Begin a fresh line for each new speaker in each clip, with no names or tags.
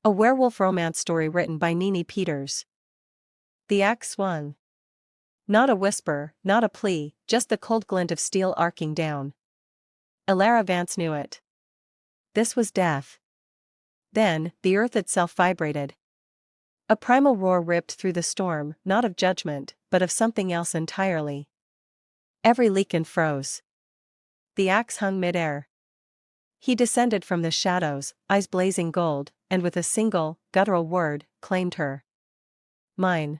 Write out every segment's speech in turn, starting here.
A werewolf romance story written by Nini Peters. The axe swung. Not a whisper, not a plea, just the cold glint of steel arcing down. Elena Vance knew it. This was death. Then, the earth itself vibrated. A primal roar ripped through the storm, not of judgment, but of something else entirely. Every Lycan froze. The axe hung mid-air. He descended from the shadows, eyes blazing gold, and with a single, guttural word, claimed her. Mine.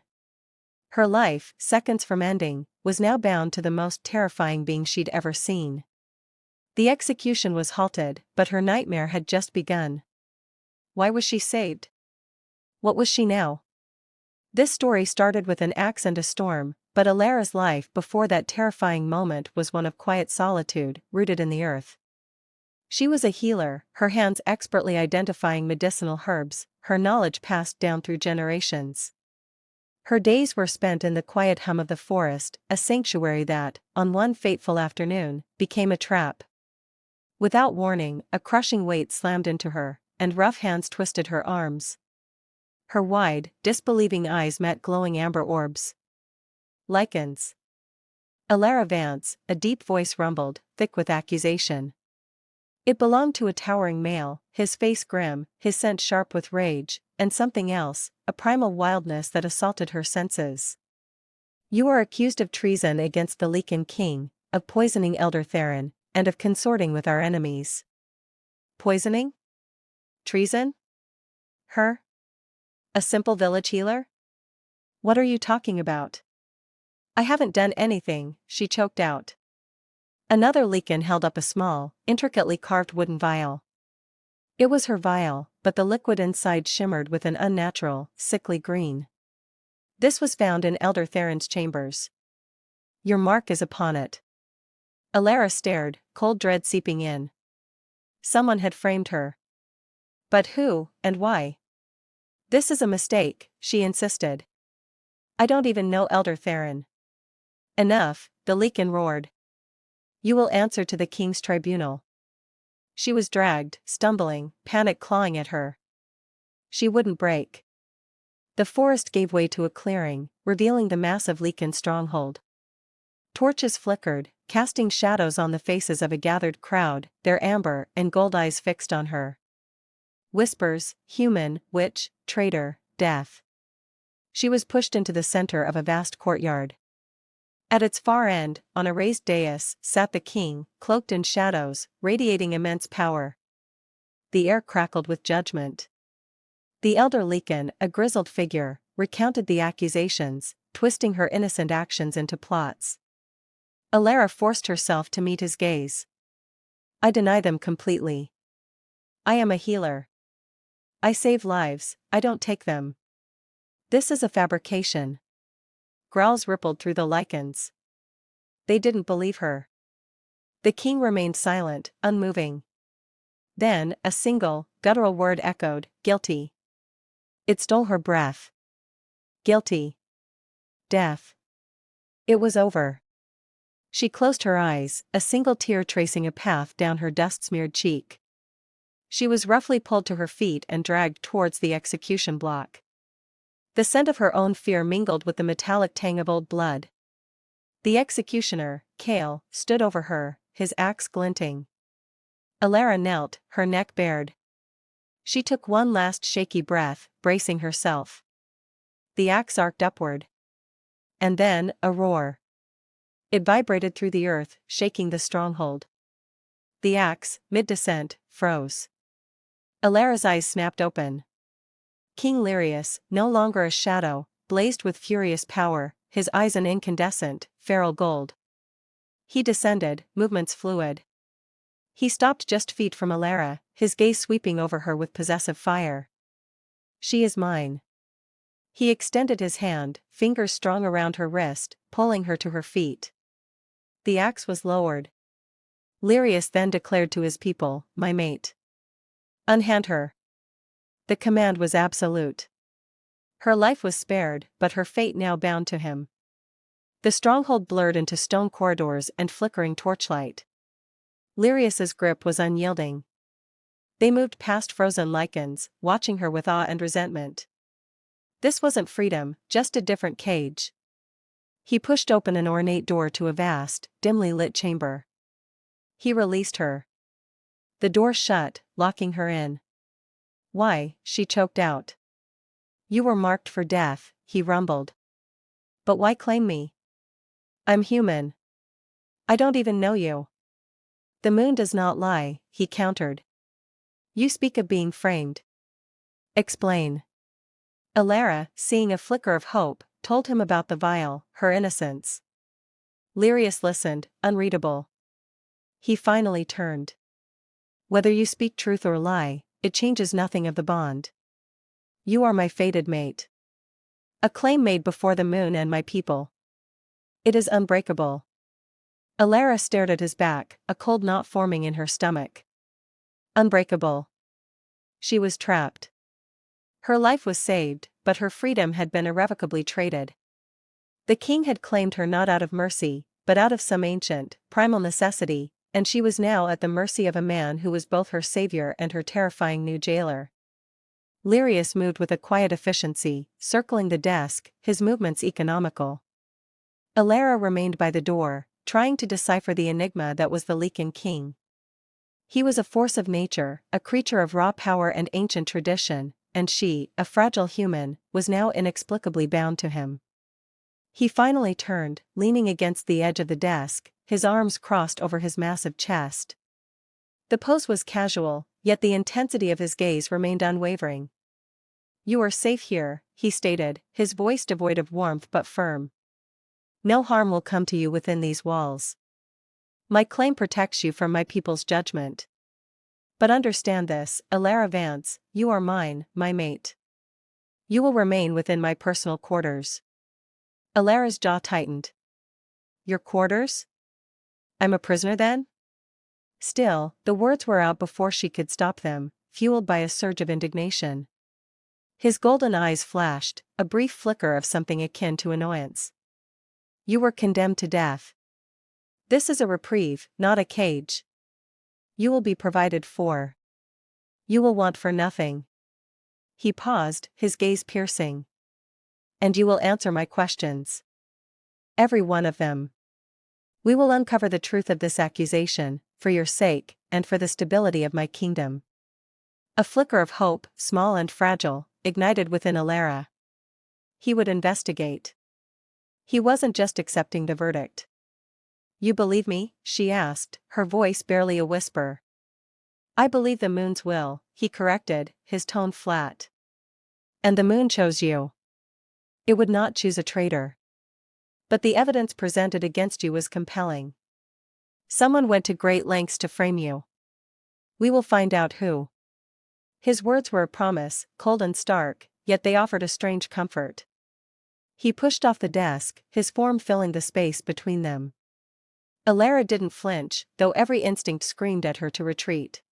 Her life, seconds from ending, was now bound to the most terrifying being she'd ever seen. The execution was halted, but her nightmare had just begun. Why was she saved? What was she now? This story started with an axe and a storm, but Elena's life before that terrifying moment was one of quiet solitude, rooted in the earth. She was a healer, her hands expertly identifying medicinal herbs, her knowledge passed down through generations. Her days were spent in the quiet hum of the forest, a sanctuary that, on one fateful afternoon, became a trap. Without warning, a crushing weight slammed into her, and rough hands twisted her arms. Her wide, disbelieving eyes met glowing amber orbs. Lycans. Elena Vance, a deep voice rumbled, thick with accusation. It belonged to a towering male, his face grim, his scent sharp with rage, and something else, a primal wildness that assaulted her senses. You are accused of treason against the Lycan King, of poisoning Elder Theron, and of consorting with our enemies. Poisoning? Treason? Her? A simple village healer? What are you talking about? I haven't done anything, she choked out. Another Lycan held up a small, intricately carved wooden vial. It was her vial, but the liquid inside shimmered with an unnatural, sickly green. This was found in Elder Theron's chambers. Your mark is upon it. Elena stared, cold dread seeping in. Someone had framed her. But who, and why? This is a mistake, she insisted. I don't even know Elder Theron. Enough, the Lycan roared. You will answer to the king's tribunal. She was dragged, stumbling, panic clawing at her. She wouldn't break. The forest gave way to a clearing, revealing the massive Lycan stronghold. Torches flickered, casting shadows on the faces of a gathered crowd, their amber and gold eyes fixed on her. Whispers, human, witch, traitor, death. She was pushed into the center of a vast courtyard. At its far end, on a raised dais, sat the king, cloaked in shadows, radiating immense power. The air crackled with judgment. The elder Lycan, a grizzled figure, recounted the accusations, twisting her innocent actions into plots. Elena forced herself to meet his gaze. I deny them completely. I am a healer. I save lives, I don't take them. This is a fabrication. Growls rippled through the Lycans. They didn't believe her. The king remained silent, unmoving. Then, a single, guttural word echoed, guilty. It stole her breath. Guilty. Death. It was over. She closed her eyes, a single tear tracing a path down her dust-smeared cheek. She was roughly pulled to her feet and dragged towards the execution block. The scent of her own fear mingled with the metallic tang of old blood. The executioner, Kale, stood over her, his axe glinting. Elena knelt, her neck bared. She took one last shaky breath, bracing herself. The axe arced upward. And then, a roar. It vibrated through the earth, shaking the stronghold. The axe, mid-descent, froze. Elena's eyes snapped open. King Lyrius, no longer a shadow, blazed with furious power, his eyes an incandescent, feral gold. He descended, movements fluid. He stopped just feet from Elena, his gaze sweeping over her with possessive fire. She is mine. He extended his hand, fingers strong around her wrist, pulling her to her feet. The axe was lowered. Lyrius then declared to his people, my mate. Unhand her. The command was absolute. Her life was spared, but her fate now bound to him. The stronghold blurred into stone corridors and flickering torchlight. Lyrius's grip was unyielding. They moved past frozen lichens, watching her with awe and resentment. This wasn't freedom, just a different cage. He pushed open an ornate door to a vast, dimly lit chamber. He released her. The door shut, locking her in. "Why?" she choked out. "You were marked for death," he rumbled. "But why claim me? I'm human. I don't even know you." "The moon does not lie," he countered. "You speak of being framed. Explain." Elena, seeing a flicker of hope, told him about the vial, her innocence. Lyrius listened, unreadable. He finally turned. "Whether you speak truth or lie, it changes nothing of the bond. You are my fated mate. A claim made before the moon and my people. It is unbreakable." Elena stared at his back, a cold knot forming in her stomach. Unbreakable. She was trapped. Her life was saved, but her freedom had been irrevocably traded. The king had claimed her not out of mercy, but out of some ancient, primal necessity, and she was now at the mercy of a man who was both her savior and her terrifying new jailer. Lyrius moved with a quiet efficiency, circling the desk, his movements economical. Elena remained by the door, trying to decipher the enigma that was the Lycan King. He was a force of nature, a creature of raw power and ancient tradition, and she, a fragile human, was now inexplicably bound to him. He finally turned, leaning against the edge of the desk, his arms crossed over his massive chest. The pose was casual, yet the intensity of his gaze remained unwavering. "You are safe here," he stated, his voice devoid of warmth but firm. "No harm will come to you within these walls. My claim protects you from my people's judgment. But understand this, Elena Vance, you are mine, my mate. You will remain within my personal quarters." Elena's jaw tightened. "Your quarters? I'm a prisoner then?" Still, the words were out before she could stop them, fueled by a surge of indignation. His golden eyes flashed, a brief flicker of something akin to annoyance. "You were condemned to death. This is a reprieve, not a cage. You will be provided for. You will want for nothing." He paused, his gaze piercing. "And you will answer my questions. Every one of them. We will uncover the truth of this accusation, for your sake, and for the stability of my kingdom." A flicker of hope, small and fragile, ignited within Elena. He would investigate. He wasn't just accepting the verdict. "You believe me?" she asked, her voice barely a whisper. "I believe the moon's will," he corrected, his tone flat. "And the moon chose you. It would not choose a traitor. But the evidence presented against you was compelling. Someone went to great lengths to frame you. We will find out who." His words were a promise, cold and stark, yet they offered a strange comfort. He pushed off the desk, his form filling the space between them. Elena didn't flinch, though every instinct screamed at her to retreat.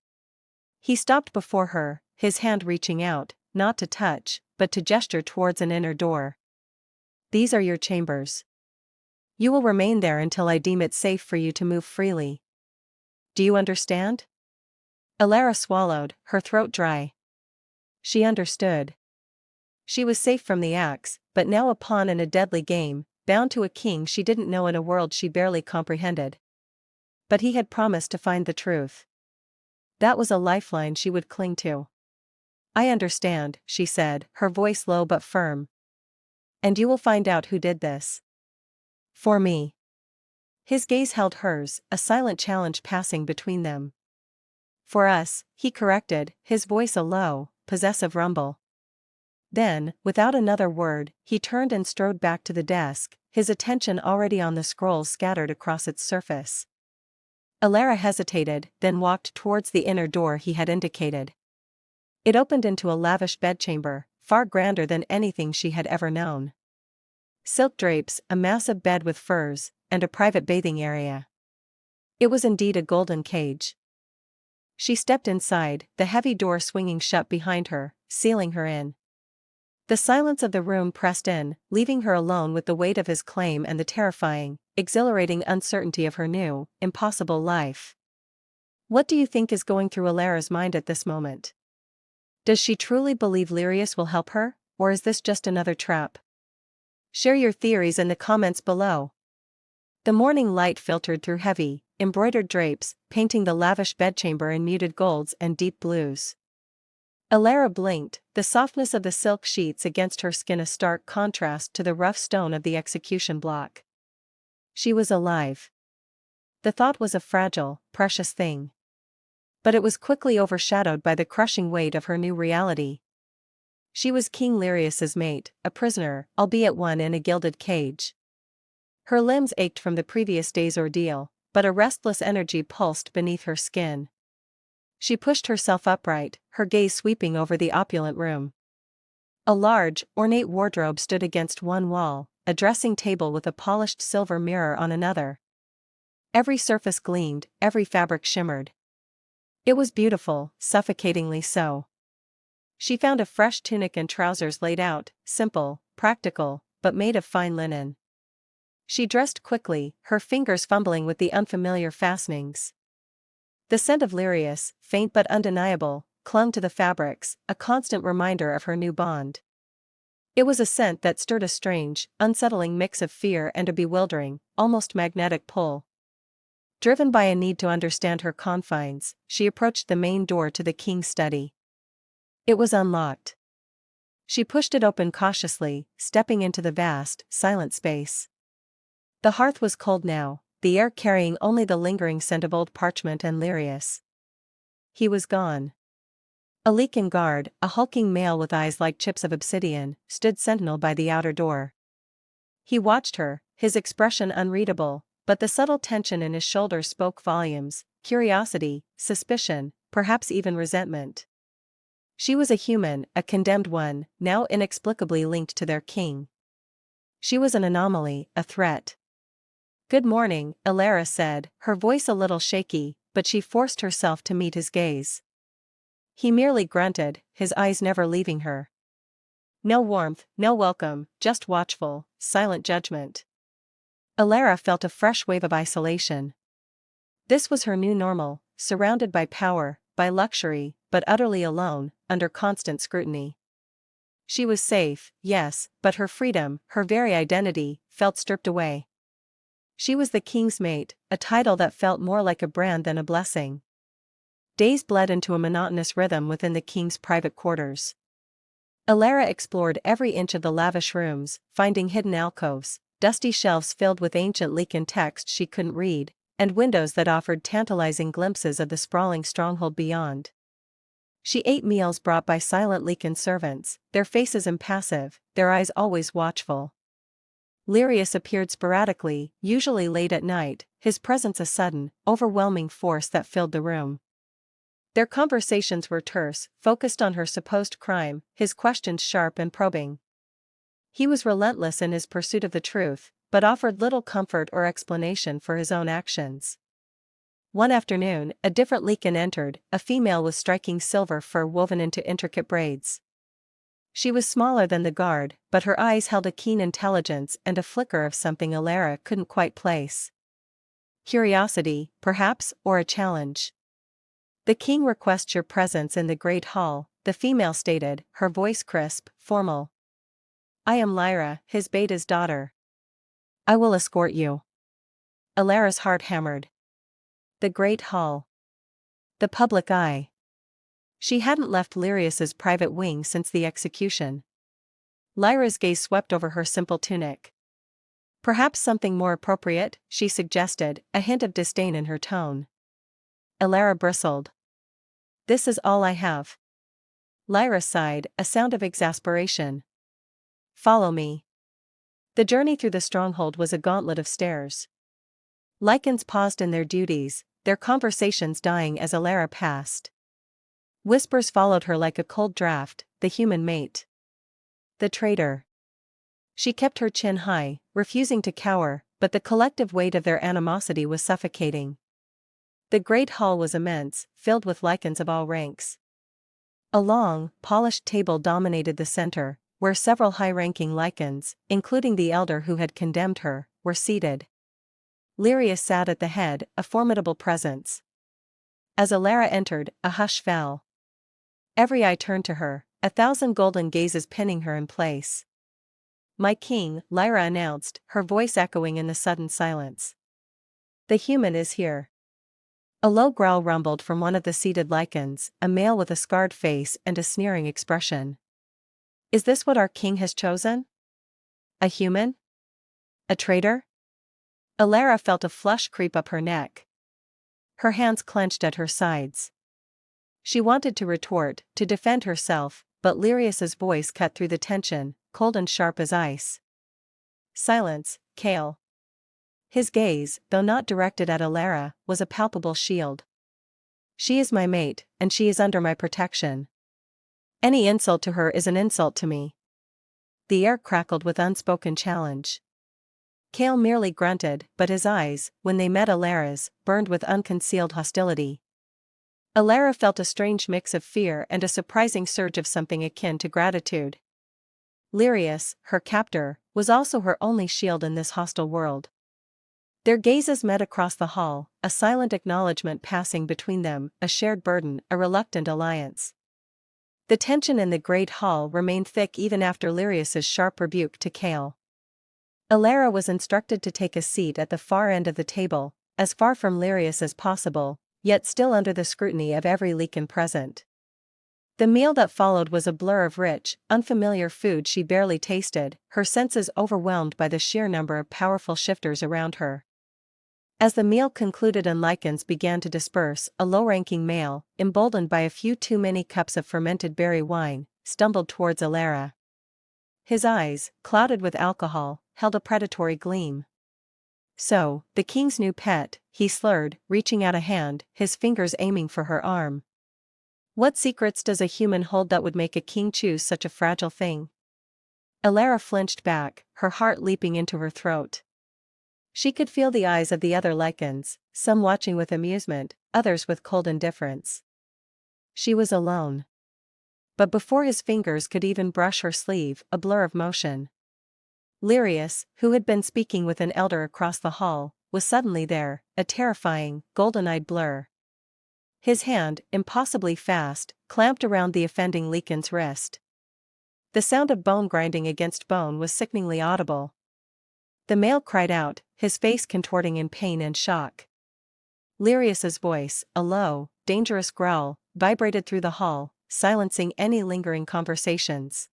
He stopped before her, his hand reaching out, not to touch, but to gesture towards an inner door. "These are your chambers. You will remain there until I deem it safe for you to move freely. Do you understand?" Elena swallowed, her throat dry. She understood. She was safe from the axe, but now a pawn in a deadly game, bound to a king she didn't know in a world she barely comprehended. But he had promised to find the truth. That was a lifeline she would cling to. "I understand," she said, her voice low but firm. "And you will find out who did this. For me." His gaze held hers, a silent challenge passing between them. "For us," he corrected, his voice a low, possessive rumble. Then, without another word, he turned and strode back to the desk, his attention already on the scrolls scattered across its surface. Elena hesitated, then walked towards the inner door he had indicated. It opened into a lavish bedchamber, far grander than anything she had ever known. Silk drapes, a massive bed with furs, and a private bathing area. It was indeed a golden cage. She stepped inside, the heavy door swinging shut behind her, sealing her in. The silence of the room pressed in, leaving her alone with the weight of his claim and the terrifying, exhilarating uncertainty of her new, impossible life. What do you think is going through Alara's mind at this moment? Does she truly believe Lyrius will help her, or is this just another trap? Share your theories in the comments below. The morning light filtered through heavy, embroidered drapes, painting the lavish bedchamber in muted golds and deep blues. Alara blinked, the softness of the silk sheets against her skin a stark contrast to the rough stone of the execution block. She was alive. The thought was a fragile, precious thing. But it was quickly overshadowed by the crushing weight of her new reality. She was King Lyrius's mate, a prisoner, albeit one in a gilded cage. Her limbs ached from the previous day's ordeal, but a restless energy pulsed beneath her skin. She pushed herself upright, her gaze sweeping over the opulent room. A large, ornate wardrobe stood against one wall, a dressing table with a polished silver mirror on another. Every surface gleamed, every fabric shimmered. It was beautiful, suffocatingly so. She found a fresh tunic and trousers laid out, simple, practical, but made of fine linen. She dressed quickly, her fingers fumbling with the unfamiliar fastenings. The scent of Lyrius, faint but undeniable, clung to the fabrics, a constant reminder of her new bond. It was a scent that stirred a strange, unsettling mix of fear and a bewildering, almost magnetic pull. Driven by a need to understand her confines, she approached the main door to the king's study. It was unlocked. She pushed it open cautiously, stepping into the vast, silent space. The hearth was cold now, the air carrying only the lingering scent of old parchment and Lyrius. He was gone. A Lycan guard, a hulking male with eyes like chips of obsidian, stood sentinel by the outer door. He watched her, his expression unreadable, but the subtle tension in his shoulders spoke volumes: curiosity, suspicion, perhaps even resentment. She was a human, a condemned one, now inexplicably linked to their king. She was an anomaly, a threat. "Good morning," Alara said, her voice a little shaky, but she forced herself to meet his gaze. He merely grunted, his eyes never leaving her. No warmth, no welcome, just watchful, silent judgment. Alara felt a fresh wave of isolation. This was her new normal, surrounded by power, by luxury, but utterly alone, under constant scrutiny. She was safe, yes, but her freedom, her very identity, felt stripped away. She was the king's mate, a title that felt more like a brand than a blessing. Days bled into a monotonous rhythm within the king's private quarters. Alara explored every inch of the lavish rooms, finding hidden alcoves, dusty shelves filled with ancient Lycan text she couldn't read, and windows that offered tantalizing glimpses of the sprawling stronghold beyond. She ate meals brought by silent Lycan servants, their faces impassive, their eyes always watchful. Lyrius appeared sporadically, usually late at night, his presence a sudden, overwhelming force that filled the room. Their conversations were terse, focused on her supposed crime, his questions sharp and probing. He was relentless in his pursuit of the truth, but offered little comfort or explanation for his own actions. One afternoon, a different Lycan entered, a female with striking silver fur woven into intricate braids. She was smaller than the guard, but her eyes held a keen intelligence and a flicker of something Alara couldn't quite place. Curiosity, perhaps, or a challenge. "The king requests your presence in the great hall," the female stated, her voice crisp, formal. "I am Lyra, his Beta's daughter. I will escort you." Alara's heart hammered. The great hall. The public eye. She hadn't left Lyrius's private wing since the execution. Lyra's gaze swept over her simple tunic. "Perhaps something more appropriate," she suggested, a hint of disdain in her tone. Alara bristled. "This is all I have." Lyra sighed, a sound of exasperation. "Follow me." The journey through the stronghold was a gauntlet of stairs. Lycans paused in their duties, their conversations dying as Alara passed. Whispers followed her like a cold draft: the human mate. The traitor. She kept her chin high, refusing to cower, but the collective weight of their animosity was suffocating. The great hall was immense, filled with Lycans of all ranks. A long, polished table dominated the center, where several high-ranking Lycans, including the elder who had condemned her, were seated. Lyrius sat at the head, a formidable presence. As Alara entered, a hush fell. Every eye turned to her, 1,000 golden gazes pinning her in place. "My king," Lyra announced, her voice echoing in the sudden silence. "The human is here." A low growl rumbled from one of the seated Lycans, a male with a scarred face and a sneering expression. "Is this what our king has chosen? A human? A traitor?" Alara felt a flush creep up her neck. Her hands clenched at her sides. She wanted to retort, to defend herself, but Lyrius's voice cut through the tension, cold and sharp as ice. "Silence, Kale." His gaze, though not directed at Alara, was a palpable shield. "She is my mate, and she is under my protection. Any insult to her is an insult to me." The air crackled with unspoken challenge. Kale merely grunted, but his eyes, when they met Alara's, burned with unconcealed hostility. Alara felt a strange mix of fear and a surprising surge of something akin to gratitude. Lyrius, her captor, was also her only shield in this hostile world. Their gazes met across the hall, a silent acknowledgement passing between them, a shared burden, a reluctant alliance. The tension in the great hall remained thick even after Lyrius's sharp rebuke to Kale. Alara was instructed to take a seat at the far end of the table, as far from Lyrius as possible, yet still under the scrutiny of every Lycan present. The meal that followed was a blur of rich, unfamiliar food she barely tasted, her senses overwhelmed by the sheer number of powerful shifters around her. As the meal concluded and Lycans began to disperse, a low-ranking male, emboldened by a few too many cups of fermented berry wine, stumbled towards Alara. His eyes, clouded with alcohol, held a predatory gleam. "So, the king's new pet," he slurred, reaching out a hand, his fingers aiming for her arm. "What secrets does a human hold that would make a king choose such a fragile thing?" Alara flinched back, her heart leaping into her throat. She could feel the eyes of the other Lycans, some watching with amusement, others with cold indifference. She was alone. But before his fingers could even brush her sleeve, a blur of motion. Lyrius, who had been speaking with an elder across the hall, was suddenly there, a terrifying, golden-eyed blur. His hand, impossibly fast, clamped around the offending Lycan's wrist. The sound of bone grinding against bone was sickeningly audible. The male cried out, his face contorting in pain and shock. Lyrius's voice, a low, dangerous growl, vibrated through the hall, silencing any lingering conversations.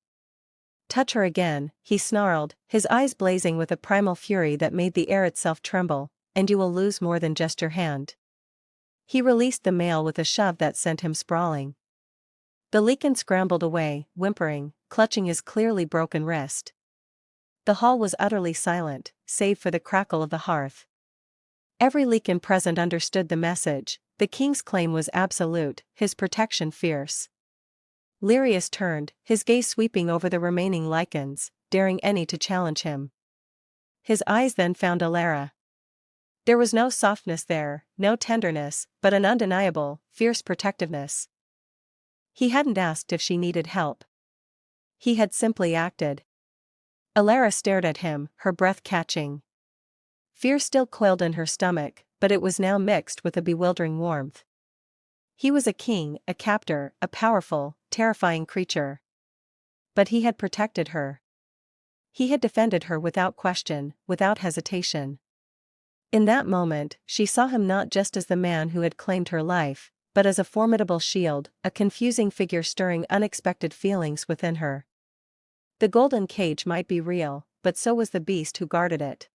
"Touch her again," he snarled, his eyes blazing with a primal fury that made the air itself tremble, "and you will lose more than just your hand." He released the male with a shove that sent him sprawling. The Lycan scrambled away, whimpering, clutching his clearly broken wrist. The hall was utterly silent, save for the crackle of the hearth. Every Lycan present understood the message: the king's claim was absolute, his protection fierce. Lyrius turned, his gaze sweeping over the remaining Lycans, daring any to challenge him. His eyes then found Alara. There was no softness there, no tenderness, but an undeniable, fierce protectiveness. He hadn't asked if she needed help. He had simply acted. Alara stared at him, her breath catching. Fear still coiled in her stomach, but it was now mixed with a bewildering warmth. He was a king, a captor, a powerful, terrifying creature. But he had protected her. He had defended her without question, without hesitation. In that moment, she saw him not just as the man who had claimed her life, but as a formidable shield, a confusing figure stirring unexpected feelings within her. The golden cage might be real, but so was the beast who guarded it.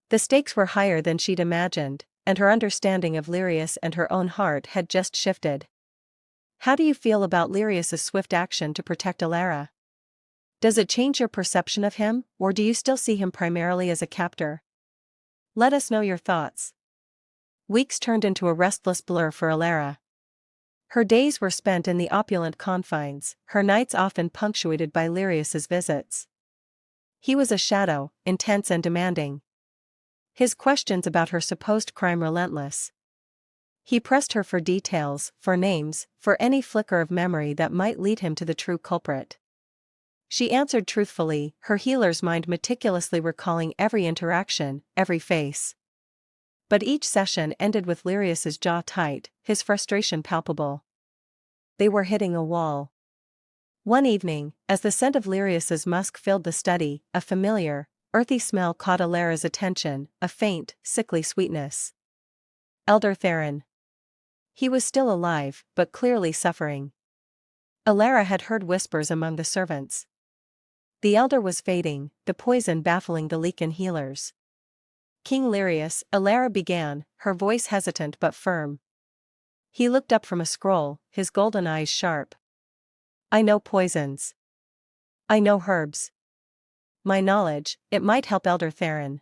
The stakes were higher than she'd imagined, and her understanding of Lyrius and her own heart had just shifted. "How do you feel about Lyrius's swift action to protect Alara? Does it change your perception of him, or do you still see him primarily as a captor? Let us know your thoughts." Weeks turned into a restless blur for Alara. Her days were spent in the opulent confines, her nights often punctuated by Lyrius's visits. He was a shadow, intense and demanding. His questions about her supposed crime relentless. He pressed her for details, for names, for any flicker of memory that might lead him to the true culprit. She answered truthfully, her healer's mind meticulously recalling every interaction, every face. But each session ended with Lyrius's jaw tight, his frustration palpable. They were hitting a wall. One evening, as the scent of Lyrius's musk filled the study, a familiar, earthy smell caught Alara's attention, a faint, sickly sweetness. Elder Theron. He was still alive, but clearly suffering. Alara had heard whispers among the servants. The elder was fading, the poison baffling the Lycan healers. King Lyrius, Alara began, her voice hesitant but firm. He looked up from a scroll, his golden eyes sharp. I know poisons. I know herbs. My knowledge, it might help Elder Theron.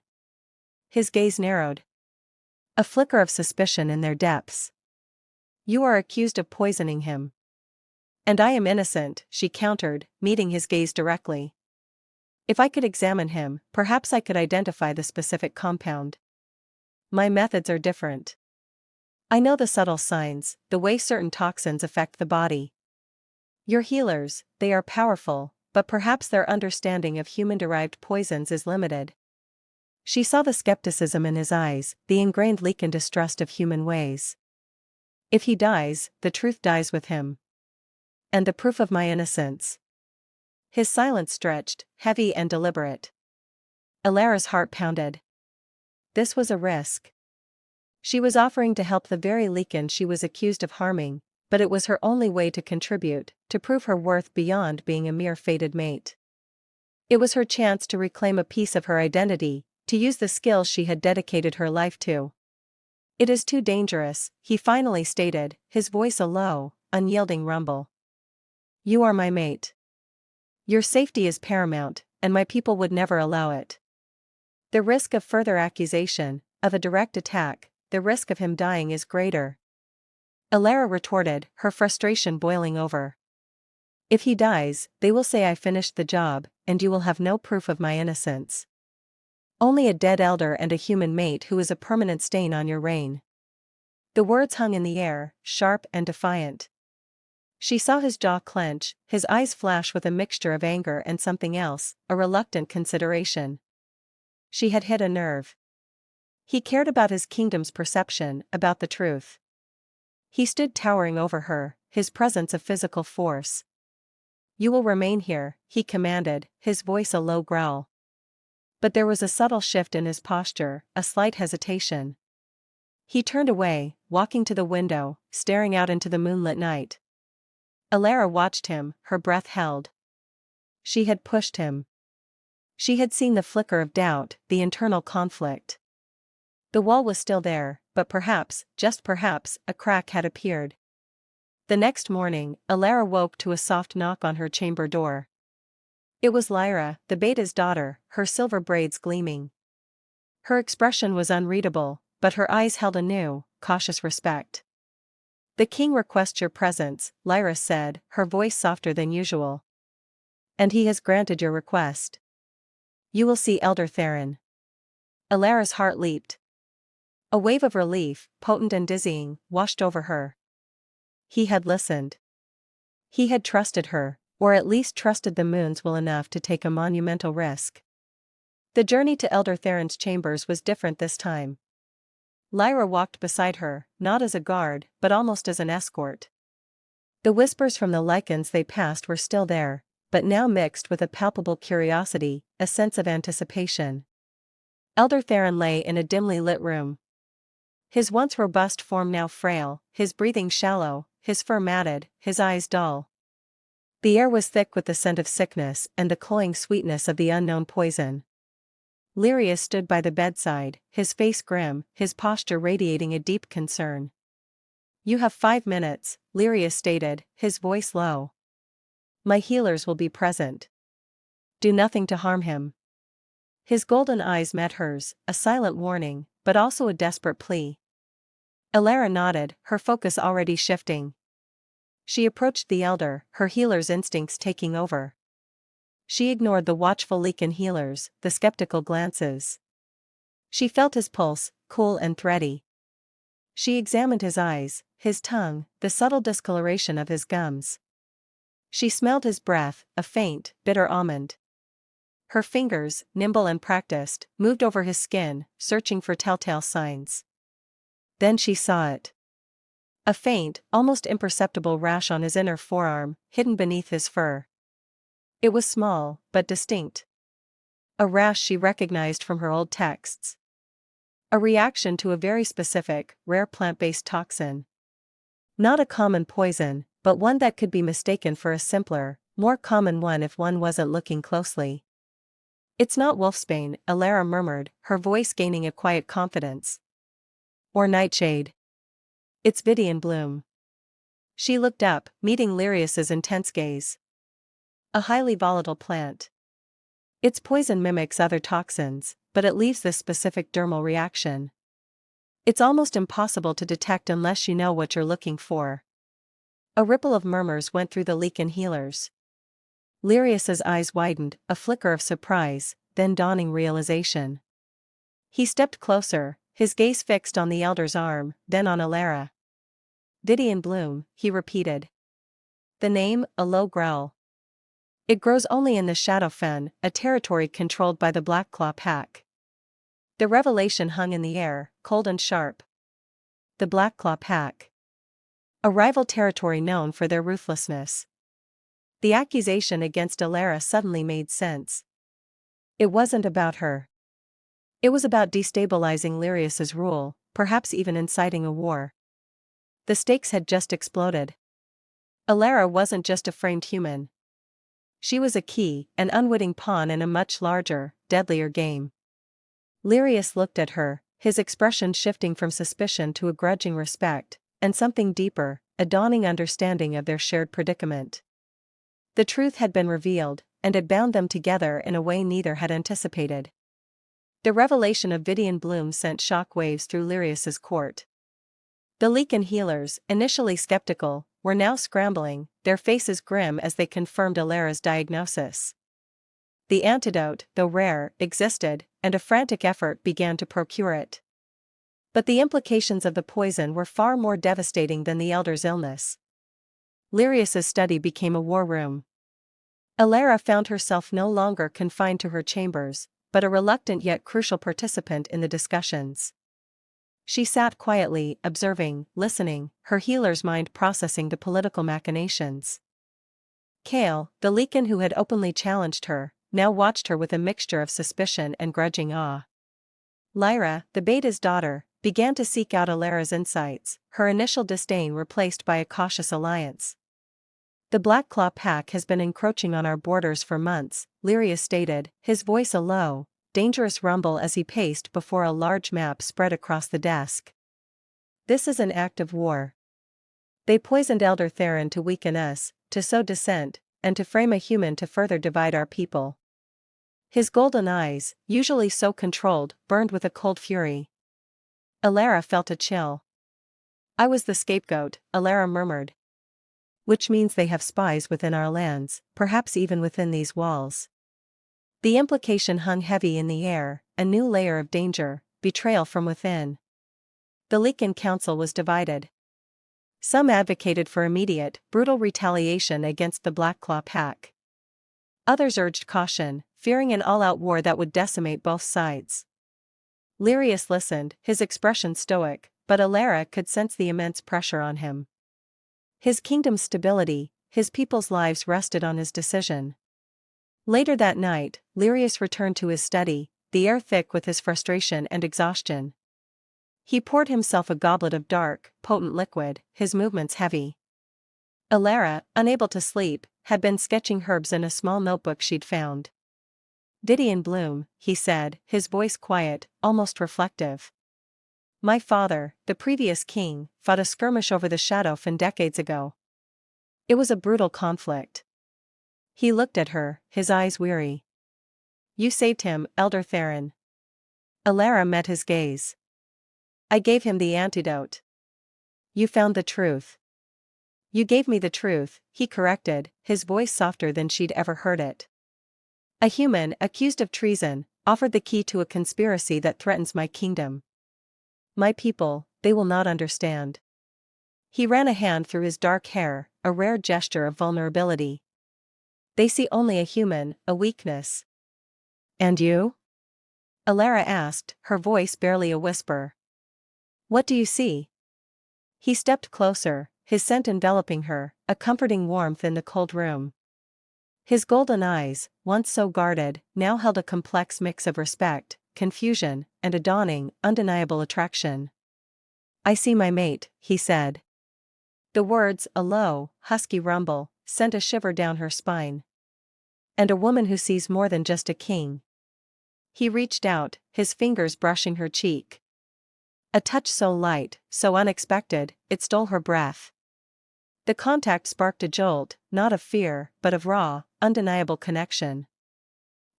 His gaze narrowed. A flicker of suspicion in their depths. You are accused of poisoning him. And I am innocent, she countered, meeting his gaze directly. If I could examine him, perhaps I could identify the specific compound. My methods are different. I know the subtle signs, the way certain toxins affect the body. Your healers, they are powerful, but perhaps their understanding of human-derived poisons is limited. She saw the skepticism in his eyes, the ingrained Lycan distrust of human ways. If he dies, the truth dies with him. And the proof of my innocence. His silence stretched, heavy and deliberate. Alara's heart pounded. This was a risk. She was offering to help the very Lycan she was accused of harming, but it was her only way to contribute, to prove her worth beyond being a mere fated mate. It was her chance to reclaim a piece of her identity, to use the skills she had dedicated her life to. It is too dangerous, he finally stated, his voice a low, unyielding rumble. You are my mate. Your safety is paramount, and my people would never allow it. The risk of further accusation, of a direct attack, the risk of him dying is greater. Alara retorted, her frustration boiling over. If he dies, they will say I finished the job, and you will have no proof of my innocence. Only a dead elder and a human mate who is a permanent stain on your reign. The words hung in the air, sharp and defiant. She saw his jaw clench, his eyes flash with a mixture of anger and something else, a reluctant consideration. She had hit a nerve. He cared about his kingdom's perception, about the truth. He stood towering over her, his presence a physical force. You will remain here, he commanded, his voice a low growl. But there was a subtle shift in his posture, a slight hesitation. He turned away, walking to the window, staring out into the moonlit night. Alara watched him, her breath held. She had pushed him. She had seen the flicker of doubt, the internal conflict. The wall was still there, but perhaps, just perhaps, a crack had appeared. The next morning, Alara woke to a soft knock on her chamber door. It was Lyra, the Beta's daughter, her silver braids gleaming. Her expression was unreadable, but her eyes held a new, cautious respect. The king requests your presence, Lyra said, her voice softer than usual. And he has granted your request. You will see Elder Theron. Alara's heart leaped. A wave of relief, potent and dizzying, washed over her. He had listened. He had trusted her, or at least trusted the moons well enough to take a monumental risk. The journey to Elder Theron's chambers was different this time. Lyra walked beside her, not as a guard, but almost as an escort. The whispers from the Lycans they passed were still there, but now mixed with a palpable curiosity, a sense of anticipation. Elder Theron lay in a dimly lit room. His once robust form now frail, his breathing shallow, his fur matted, his eyes dull. The air was thick with the scent of sickness and the cloying sweetness of the unknown poison. Lyrius stood by the bedside, his face grim, his posture radiating a deep concern. You have 5 minutes, Lyrius stated, his voice low. My healers will be present. Do nothing to harm him. His golden eyes met hers, a silent warning, but also a desperate plea. Alara nodded, her focus already shifting. She approached the elder, her healer's instincts taking over. She ignored the watchful Lycan healers, the skeptical glances. She felt his pulse, cool and thready. She examined his eyes, his tongue, the subtle discoloration of his gums. She smelled his breath, a faint, bitter almond. Her fingers, nimble and practiced, moved over his skin, searching for telltale signs. Then she saw it. A faint, almost imperceptible rash on his inner forearm, hidden beneath his fur. It was small, but distinct. A rash she recognized from her old texts. A reaction to a very specific, rare plant-based toxin. Not a common poison, but one that could be mistaken for a simpler, more common one if one wasn't looking closely. "It's not wolfsbane," Elena murmured, her voice gaining a quiet confidence. "Or nightshade. It's Vidian bloom." She looked up, meeting Lyrius's intense gaze. "A highly volatile plant. Its poison mimics other toxins, but it leaves this specific dermal reaction. It's almost impossible to detect unless you know what you're looking for." A ripple of murmurs went through the Lycan healers. Lyrius's eyes widened, a flicker of surprise, then dawning realization. He stepped closer, his gaze fixed on the elder's arm, then on Elena. "Vidian bloom," he repeated. The name, a low growl. "It grows only in the Shadow Fen, a territory controlled by the Blackclaw Pack." The revelation hung in the air, cold and sharp. The Blackclaw Pack. A rival territory known for their ruthlessness. The accusation against Elena suddenly made sense. It wasn't about her. It was about destabilizing Lyrius's rule, perhaps even inciting a war. The stakes had just exploded. Elena wasn't just a framed human. She was a key, an unwitting pawn in a much larger, deadlier game. Lyrius looked at her, his expression shifting from suspicion to a grudging respect, and something deeper, a dawning understanding of their shared predicament. The truth had been revealed, and had bound them together in a way neither had anticipated. The revelation of Vidian bloom sent shock waves through Lyrius's court. The Lycan healers, initially skeptical, were now scrambling, their faces grim as they confirmed Elena's diagnosis. The antidote, though rare, existed, and a frantic effort began to procure it. But the implications of the poison were far more devastating than the elder's illness. Lyrius's study became a war room. Elena found herself no longer confined to her chambers, but a reluctant yet crucial participant in the discussions. She sat quietly, observing, listening, her healer's mind processing the political machinations. Kale, the Lycan who had openly challenged her, now watched her with a mixture of suspicion and grudging awe. Lyra, the Beta's daughter, began to seek out Elena's insights, her initial disdain replaced by a cautious alliance. "The Blackclaw Pack has been encroaching on our borders for months," Lyrius stated, his voice a low, dangerous rumble as he paced before a large map spread across the desk. "This is an act of war. They poisoned Elder Theron to weaken us, to sow dissent, and to frame a human to further divide our people." His golden eyes, usually so controlled, burned with a cold fury. Elena felt a chill. "I was the scapegoat," Elena murmured. "Which means they have spies within our lands, perhaps even within these walls." The implication hung heavy in the air, a new layer of danger, betrayal from within. The Lycan Council was divided. Some advocated for immediate, brutal retaliation against the Blackclaw Pack. Others urged caution, fearing an all-out war that would decimate both sides. Lyrius listened, his expression stoic, but Elena could sense the immense pressure on him. His kingdom's stability, his people's lives rested on his decision. Later that night, Lyrius returned to his study, the air thick with his frustration and exhaustion. He poured himself a goblet of dark, potent liquid, his movements heavy. Elena, unable to sleep, had been sketching herbs in a small notebook she'd found. "Vidian bloom," he said, his voice quiet, almost reflective. "My father, the previous king, fought a skirmish over the Shadow Fen decades ago. It was a brutal conflict." He looked at her, his eyes weary. "You saved him, Elder Theron." Elena met his gaze. "I gave him the antidote." "You found the truth." "You gave me the truth," he corrected, his voice softer than she'd ever heard it. "A human, accused of treason, offered the key to a conspiracy that threatens my kingdom. My people, they will not understand." He ran a hand through his dark hair, a rare gesture of vulnerability. "They see only a human, a weakness." "And you?" Elena asked, her voice barely a whisper. What do you see? He stepped closer, his scent enveloping her, a comforting warmth in the cold room. His golden eyes, once so guarded, now held a complex mix of respect, confusion, and a dawning, undeniable attraction. I see my mate, he said. The words, a low, husky rumble, sent a shiver down her spine. And a woman who sees more than just a king. He reached out, his fingers brushing her cheek. A touch so light, so unexpected, it stole her breath. The contact sparked a jolt, not of fear, but of raw, undeniable connection.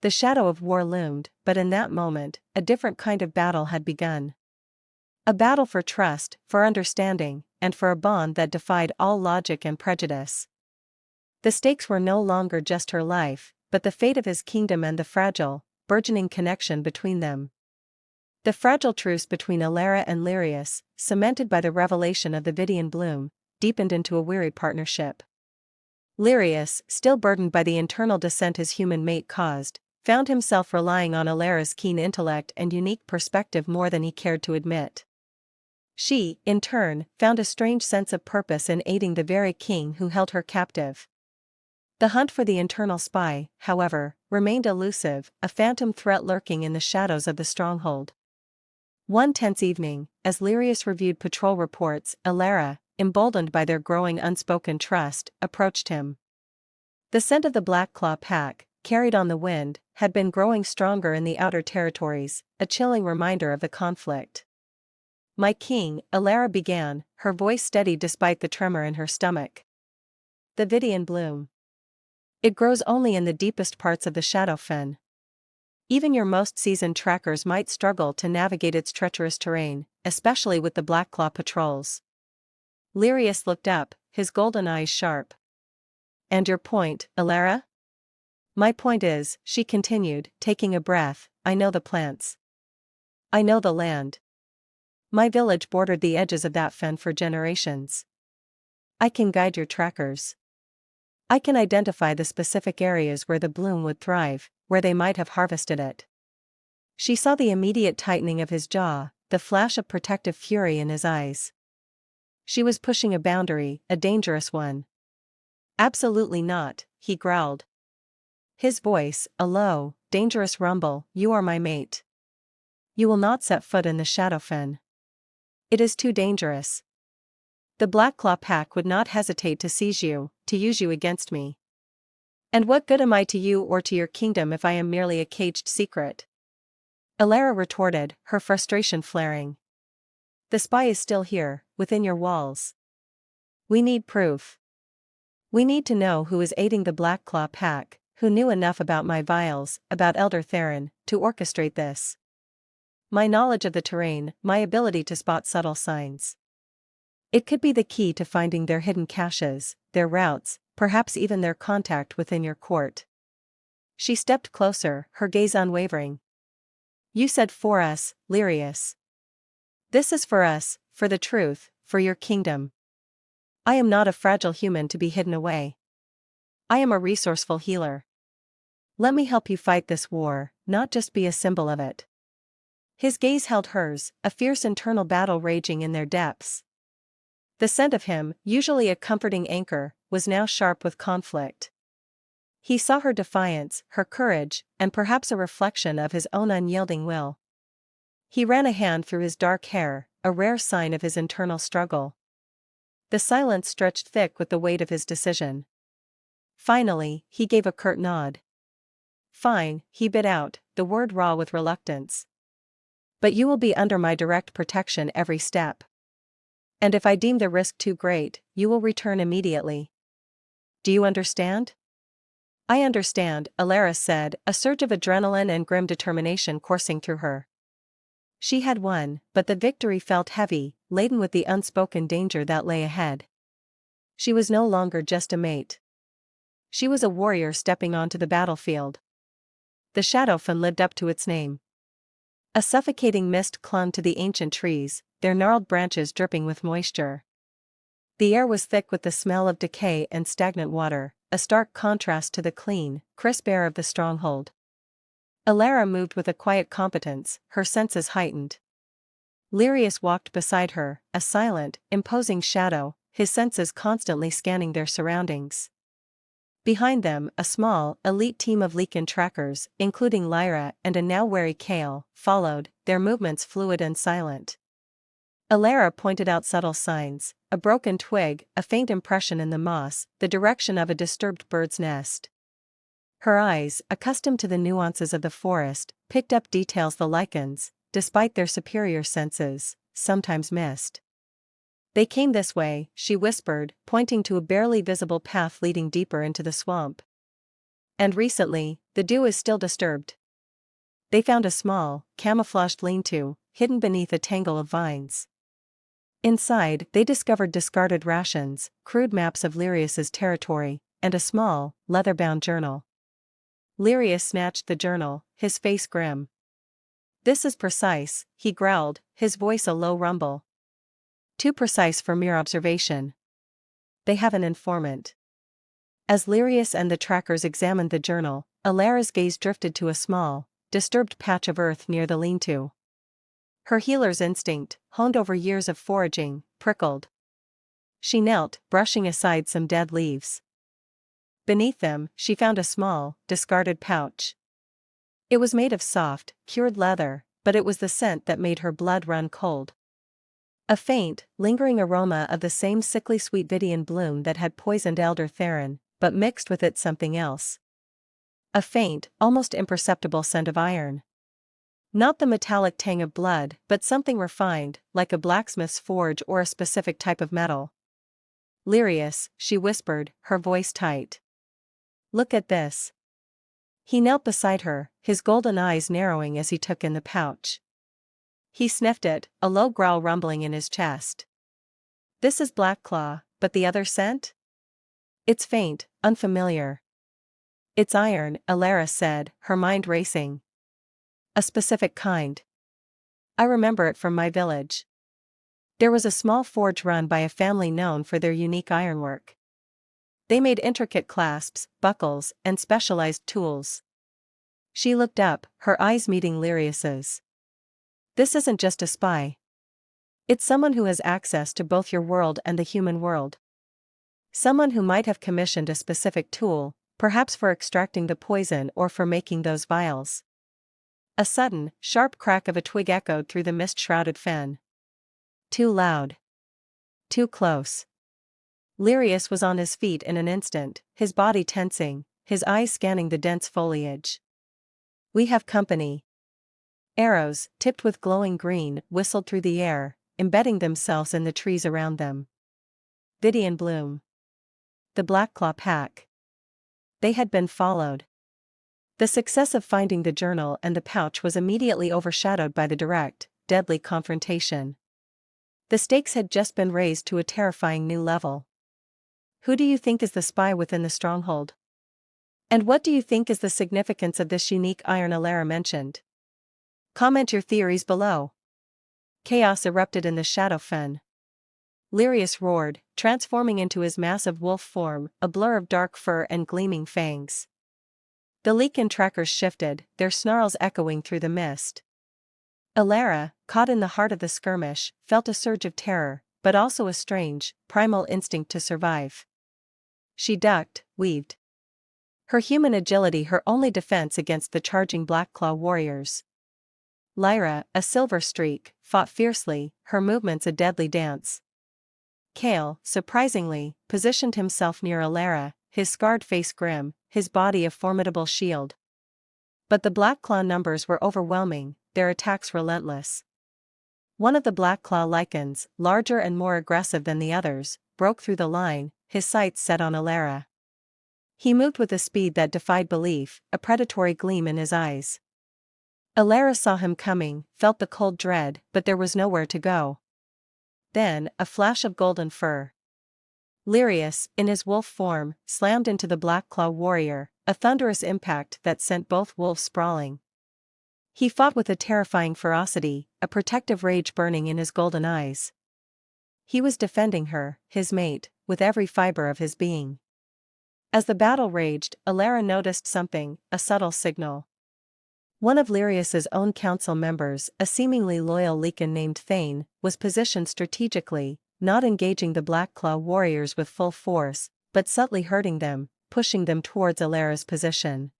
The shadow of war loomed, but in that moment, a different kind of battle had begun. A battle for trust, for understanding, and for a bond that defied all logic and prejudice. The stakes were no longer just her life, but the fate of his kingdom and the fragile, burgeoning connection between them. The fragile truce between Elena and Lyrius, cemented by the revelation of the Vidian bloom, deepened into a weary partnership. Lyrius, still burdened by the internal dissent his human mate caused, found himself relying on Elena's keen intellect and unique perspective more than he cared to admit. She, in turn, found a strange sense of purpose in aiding the very king who held her captive. The hunt for the internal spy, however, remained elusive, a phantom threat lurking in the shadows of the stronghold. One tense evening, as Lyrius reviewed patrol reports, Elena, emboldened by their growing unspoken trust, approached him. The scent of the Black Claw pack, carried on the wind, had been growing stronger in the outer territories, a chilling reminder of the conflict. My king, Elena began, her voice steady despite the tremor in her stomach. The Vidian bloom. It grows only in the deepest parts of the Shadowfen. Even your most seasoned trackers might struggle to navigate its treacherous terrain, especially with the Blackclaw patrols. Lyrius looked up, his golden eyes sharp. And your point, Elena? My point is, she continued, taking a breath, I know the plants. I know the land. My village bordered the edges of that fen for generations. I can guide your trackers. I can identify the specific areas where the bloom would thrive, where they might have harvested it. She saw the immediate tightening of his jaw, the flash of protective fury in his eyes. She was pushing a boundary, a dangerous one. Absolutely not, he growled. His voice, a low, dangerous rumble, you are my mate. You will not set foot in the Shadowfen. It is too dangerous. The Blackclaw pack would not hesitate to seize you, to use you against me. And what good am I to you or to your kingdom if I am merely a caged secret? Elena retorted, her frustration flaring. The spy is still here, within your walls. We need proof. We need to know who is aiding the Blackclaw pack, who knew enough about my vials, about Elder Theron, to orchestrate this. My knowledge of the terrain, my ability to spot subtle signs. It could be the key to finding their hidden caches, their routes, perhaps even their contact within your court. She stepped closer, her gaze unwavering. You said for us, Lyrius. This is for us, for the truth, for your kingdom. I am not a fragile human to be hidden away. I am a resourceful healer. Let me help you fight this war, not just be a symbol of it. His gaze held hers, a fierce internal battle raging in their depths. The scent of him, usually a comforting anchor, was now sharp with conflict. He saw her defiance, her courage, and perhaps a reflection of his own unyielding will. He ran a hand through his dark hair, a rare sign of his internal struggle. The silence stretched thick with the weight of his decision. Finally, he gave a curt nod. Fine, he bit out, the word raw with reluctance. But you will be under my direct protection every step. And if I deem the risk too great, you will return immediately. Do you understand? I understand, Elena said, a surge of adrenaline and grim determination coursing through her. She had won, but the victory felt heavy, laden with the unspoken danger that lay ahead. She was no longer just a mate. She was a warrior stepping onto the battlefield. The Shadowfen lived up to its name. A suffocating mist clung to the ancient trees, their gnarled branches dripping with moisture. The air was thick with the smell of decay and stagnant water, a stark contrast to the clean, crisp air of the stronghold. Elena moved with a quiet competence, her senses heightened. Lyrius walked beside her, a silent, imposing shadow, his senses constantly scanning their surroundings. Behind them, a small, elite team of Lycan trackers, including Lyra and a now wary Kale, followed, their movements fluid and silent. Elena pointed out subtle signs, a broken twig, a faint impression in the moss, the direction of a disturbed bird's nest. Her eyes, accustomed to the nuances of the forest, picked up details the Lycans, despite their superior senses, sometimes missed. They came this way, she whispered, pointing to a barely visible path leading deeper into the swamp. And recently, the dew is still disturbed. They found a small, camouflaged lean-to, hidden beneath a tangle of vines. Inside, they discovered discarded rations, crude maps of Lyrius's territory, and a small, leather-bound journal. Lyrius snatched the journal, his face grim. "This is precise," he growled, his voice a low rumble. "Too precise for mere observation. They have an informant." As Lyrius and the trackers examined the journal, Alara's gaze drifted to a small, disturbed patch of earth near the lean-to. Her healer's instinct, honed over years of foraging, prickled. She knelt, brushing aside some dead leaves. Beneath them, she found a small, discarded pouch. It was made of soft, cured leather, but it was the scent that made her blood run cold. A faint, lingering aroma of the same sickly sweet Vidian bloom that had poisoned Elder Theron, but mixed with it something else. A faint, almost imperceptible scent of iron. Not the metallic tang of blood, but something refined, like a blacksmith's forge or a specific type of metal. "Lyrius," she whispered, her voice tight. "Look at this." He knelt beside her, his golden eyes narrowing as he took in the pouch. He sniffed it, a low growl rumbling in his chest. "This is Blackclaw, but the other scent? It's faint, unfamiliar." "It's iron," Elena said, her mind racing. "A specific kind. I remember it from my village. There was a small forge run by a family known for their unique ironwork. They made intricate clasps, buckles, and specialized tools." She looked up, her eyes meeting Lyrius's. "This isn't just a spy. It's someone who has access to both your world and the human world. Someone who might have commissioned a specific tool, perhaps for extracting the poison or for making those vials." A sudden, sharp crack of a twig echoed through the mist-shrouded fen. Too loud. Too close. Lyrius was on his feet in an instant, his body tensing, his eyes scanning the dense foliage. "We have company." Arrows, tipped with glowing green, whistled through the air, embedding themselves in the trees around them. Vidian bloom. The Blackclaw pack. They had been followed. The success of finding the journal and the pouch was immediately overshadowed by the direct, deadly confrontation. The stakes had just been raised to a terrifying new level. Who do you think is the spy within the stronghold? And what do you think is the significance of this unique iron Elena mentioned? Comment your theories below. Chaos erupted in the shadow fen. Lyrius roared, transforming into his massive wolf form, a blur of dark fur and gleaming fangs. The Lycan trackers shifted, their snarls echoing through the mist. Elena, caught in the heart of the skirmish, felt a surge of terror, but also a strange, primal instinct to survive. She ducked, weaved. Her human agility her only defense against the charging Blackclaw warriors. Lyra, a silver streak, fought fiercely, her movements a deadly dance. Kale, surprisingly, positioned himself near Elena, his scarred face grim, his body a formidable shield. But the Blackclaw numbers were overwhelming, their attacks relentless. One of the Blackclaw Lycans, larger and more aggressive than the others, broke through the line, his sights set on Elena. He moved with a speed that defied belief, a predatory gleam in his eyes. Elena saw him coming, felt the cold dread, but there was nowhere to go. Then, a flash of golden fur. Lyrius, in his wolf form, slammed into the Blackclaw warrior, a thunderous impact that sent both wolves sprawling. He fought with a terrifying ferocity, a protective rage burning in his golden eyes. He was defending her, his mate, with every fiber of his being. As the battle raged, Elena noticed something, a subtle signal. One of Lyrius's own council members, a seemingly loyal Lycan named Thane, was positioned strategically, not engaging the Blackclaw warriors with full force, but subtly hurting them, pushing them towards Elera's position.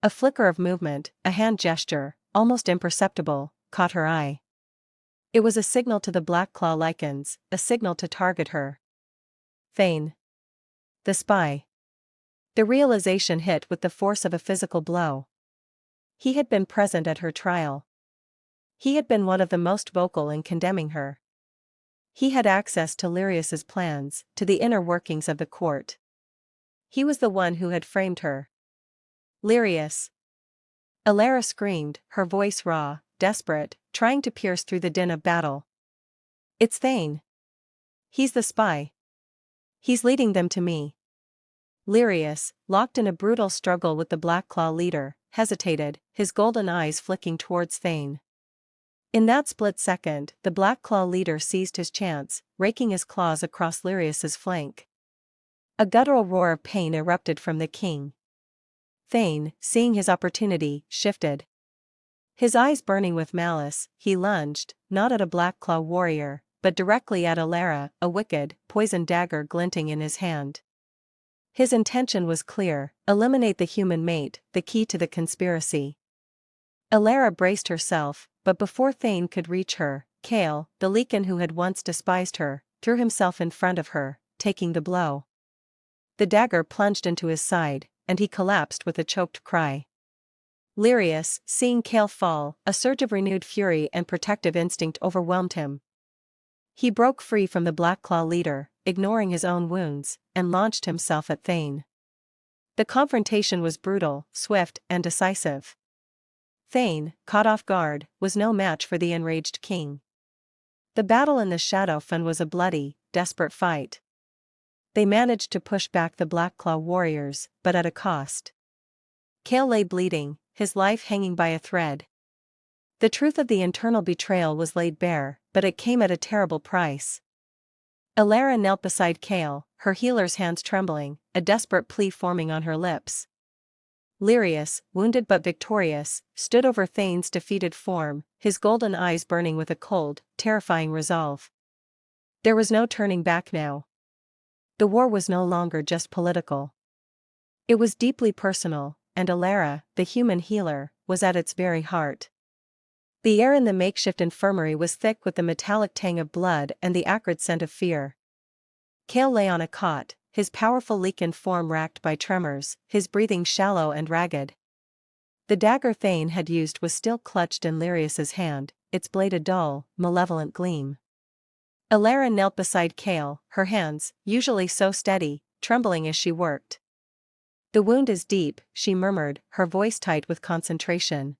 A flicker of movement, a hand gesture, almost imperceptible, caught her eye. It was a signal to the Blackclaw Lycans, a signal to target her. Thane. The spy. The realization hit with the force of a physical blow. He had been present at her trial. He had been one of the most vocal in condemning her. He had access to Lyrius's plans, to the inner workings of the court. He was the one who had framed her. Lyrius. Elera screamed, her voice raw, desperate, trying to pierce through the din of battle. It's Thane. He's the spy. He's leading them to me. Lyrius, locked in a brutal struggle with the Blackclaw leader, hesitated, his golden eyes flicking towards Thane. In that split second, the Blackclaw leader seized his chance, raking his claws across Lyrius's flank. A guttural roar of pain erupted from the king. Thane, seeing his opportunity, shifted. His eyes burning with malice, he lunged, not at a Blackclaw warrior, but directly at Elera, a wicked, poisoned dagger glinting in his hand. His intention was clear: eliminate the human mate, the key to the conspiracy. Elera braced herself, but before Thane could reach her, Kale, the Lycan who had once despised her, threw himself in front of her, taking the blow. The dagger plunged into his side, and he collapsed with a choked cry. Lyrius, seeing Kale fall, a surge of renewed fury and protective instinct overwhelmed him. He broke free from the Blackclaw leader, ignoring his own wounds, and launched himself at Thane. The confrontation was brutal, swift, and decisive. Thane, caught off guard, was no match for the enraged king. The battle in the Shadowfen was a bloody, desperate fight. They managed to push back the Blackclaw warriors, but at a cost. Kale lay bleeding, his life hanging by a thread. The truth of the internal betrayal was laid bare, but it came at a terrible price. Elera knelt beside Kale, her healer's hands trembling, a desperate plea forming on her lips. Lyrius, wounded but victorious, stood over Thane's defeated form, his golden eyes burning with a cold, terrifying resolve. There was no turning back now. The war was no longer just political. It was deeply personal, and Elera, the human healer, was at its very heart. The air in the makeshift infirmary was thick with the metallic tang of blood and the acrid scent of fear. Kale lay on a cot, his powerful Lycan form racked by tremors, his breathing shallow and ragged. The dagger Thane had used was still clutched in Lyrius's hand, its blade a dull, malevolent gleam. Elera knelt beside Kale, her hands, usually so steady, trembling as she worked. "The wound is deep," she murmured, her voice tight with concentration.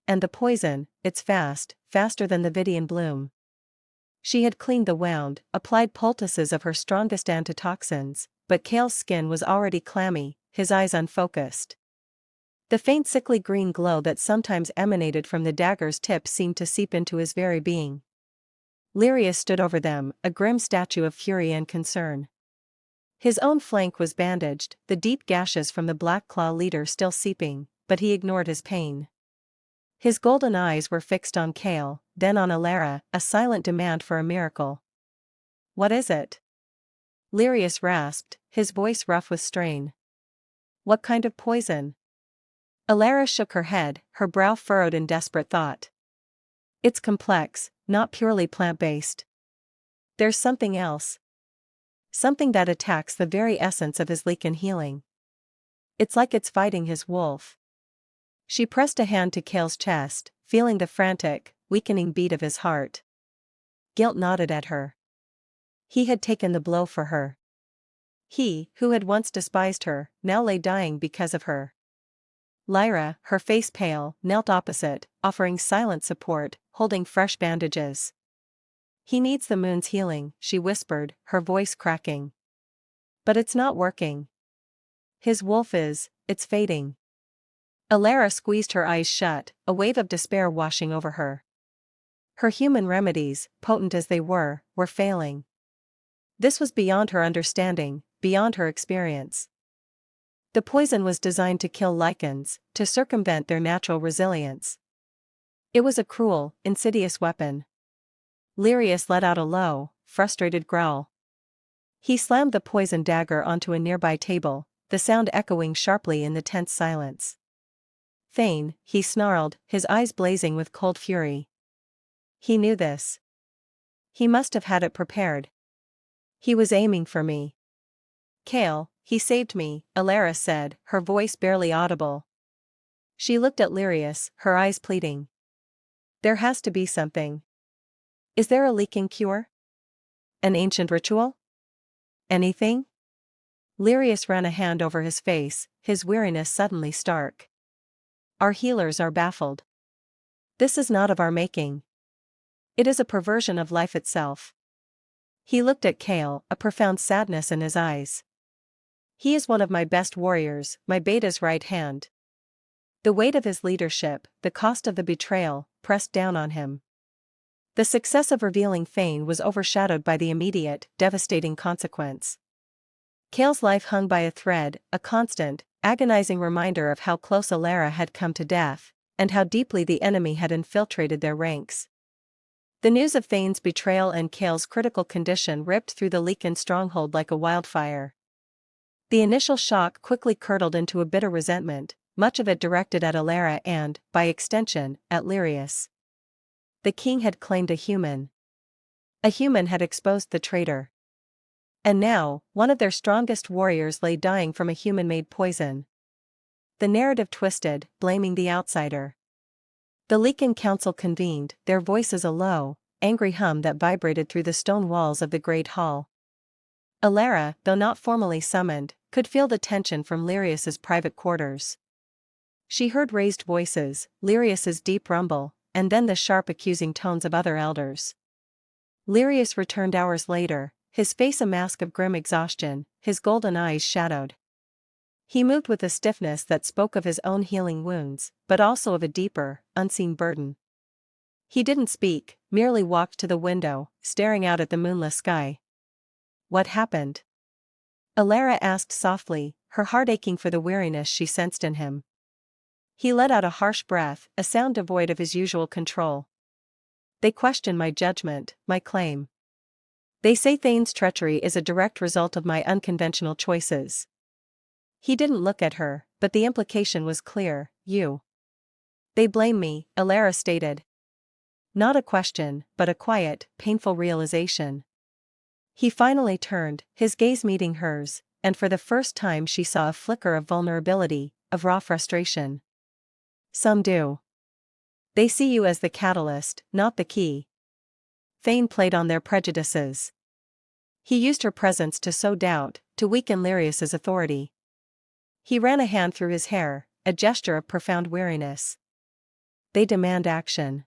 "And the poison, it's fast, faster than the Vidian bloom." She had cleaned the wound, applied poultices of her strongest antitoxins, but Kale's skin was already clammy, his eyes unfocused. The faint sickly green glow that sometimes emanated from the dagger's tip seemed to seep into his very being. Lyrius stood over them, a grim statue of fury and concern. His own flank was bandaged, the deep gashes from the Blackclaw leader still seeping, but he ignored his pain. His golden eyes were fixed on Kale, then on Elera, a silent demand for a miracle. "What is it?" Lyrius rasped, his voice rough with strain. "What kind of poison?" Elera shook her head, her brow furrowed in desperate thought. "It's complex, not purely plant-based. There's something else. Something that attacks the very essence of his Lycan healing. It's like it's fighting his wolf." She pressed a hand to Kale's chest, feeling the frantic, weakening beat of his heart. Guilt nodded at her. He had taken the blow for her. He, who had once despised her, now lay dying because of her. Lyra, her face pale, knelt opposite, offering silent support, holding fresh bandages. "He needs the moon's healing," she whispered, her voice cracking. "But it's not working. His wolf is, it's fading." Elera squeezed her eyes shut, a wave of despair washing over her. Her human remedies, potent as they were failing. This was beyond her understanding, beyond her experience. The poison was designed to kill lichens, to circumvent their natural resilience. It was a cruel, insidious weapon. Lyrius let out a low, frustrated growl. He slammed the poison dagger onto a nearby table, the sound echoing sharply in the tense silence. Thane, he snarled, his eyes blazing with cold fury. He knew this. He must have had it prepared. He was aiming for me. Kale, he saved me, Elena said, her voice barely audible. She looked at Lyrius, her eyes pleading. There has to be something. Is there a leaking cure? An ancient ritual? Anything? Lyrius ran a hand over his face, his weariness suddenly stark. Our healers are baffled. This is not of our making. It is a perversion of life itself. He looked at Kale, a profound sadness in his eyes. He is one of my best warriors, my beta's right hand. The weight of his leadership, the cost of the betrayal, pressed down on him. The success of revealing Thane was overshadowed by the immediate, devastating consequence. Kale's life hung by a thread, a constant, agonizing reminder of how close Elena had come to death, and how deeply the enemy had infiltrated their ranks. The news of Thane's betrayal and Kale's critical condition ripped through the Lycan stronghold like a wildfire. The initial shock quickly curdled into a bitter resentment, much of it directed at Elena and, by extension, at Lyrius. The king had claimed a human. A human had exposed the traitor. And now, one of their strongest warriors lay dying from a human-made poison. The narrative twisted, blaming the outsider. The Lycan council convened, their voices a low, angry hum that vibrated through the stone walls of the great hall. Elena, though not formally summoned, could feel the tension from Lyrius's private quarters. She heard raised voices, Lyrius's deep rumble, and then the sharp accusing tones of other elders. Lyrius returned hours later, his face a mask of grim exhaustion, his golden eyes shadowed. He moved with a stiffness that spoke of his own healing wounds, but also of a deeper, unseen burden. He didn't speak, merely walked to the window, staring out at the moonless sky. What happened? Elena asked softly, her heart aching for the weariness she sensed in him. He let out a harsh breath, a sound devoid of his usual control. They question my judgment, my claim. They say Thane's treachery is a direct result of my unconventional choices. He didn't look at her, but the implication was clear, you. They blame me, Elena stated. Not a question, but a quiet, painful realization. He finally turned, his gaze meeting hers, and for the first time she saw a flicker of vulnerability, of raw frustration. Some do. They see you as the catalyst, not the key. Thane played on their prejudices. He used her presence to sow doubt, to weaken Lyrius's authority. He ran a hand through his hair, a gesture of profound weariness. They demand action.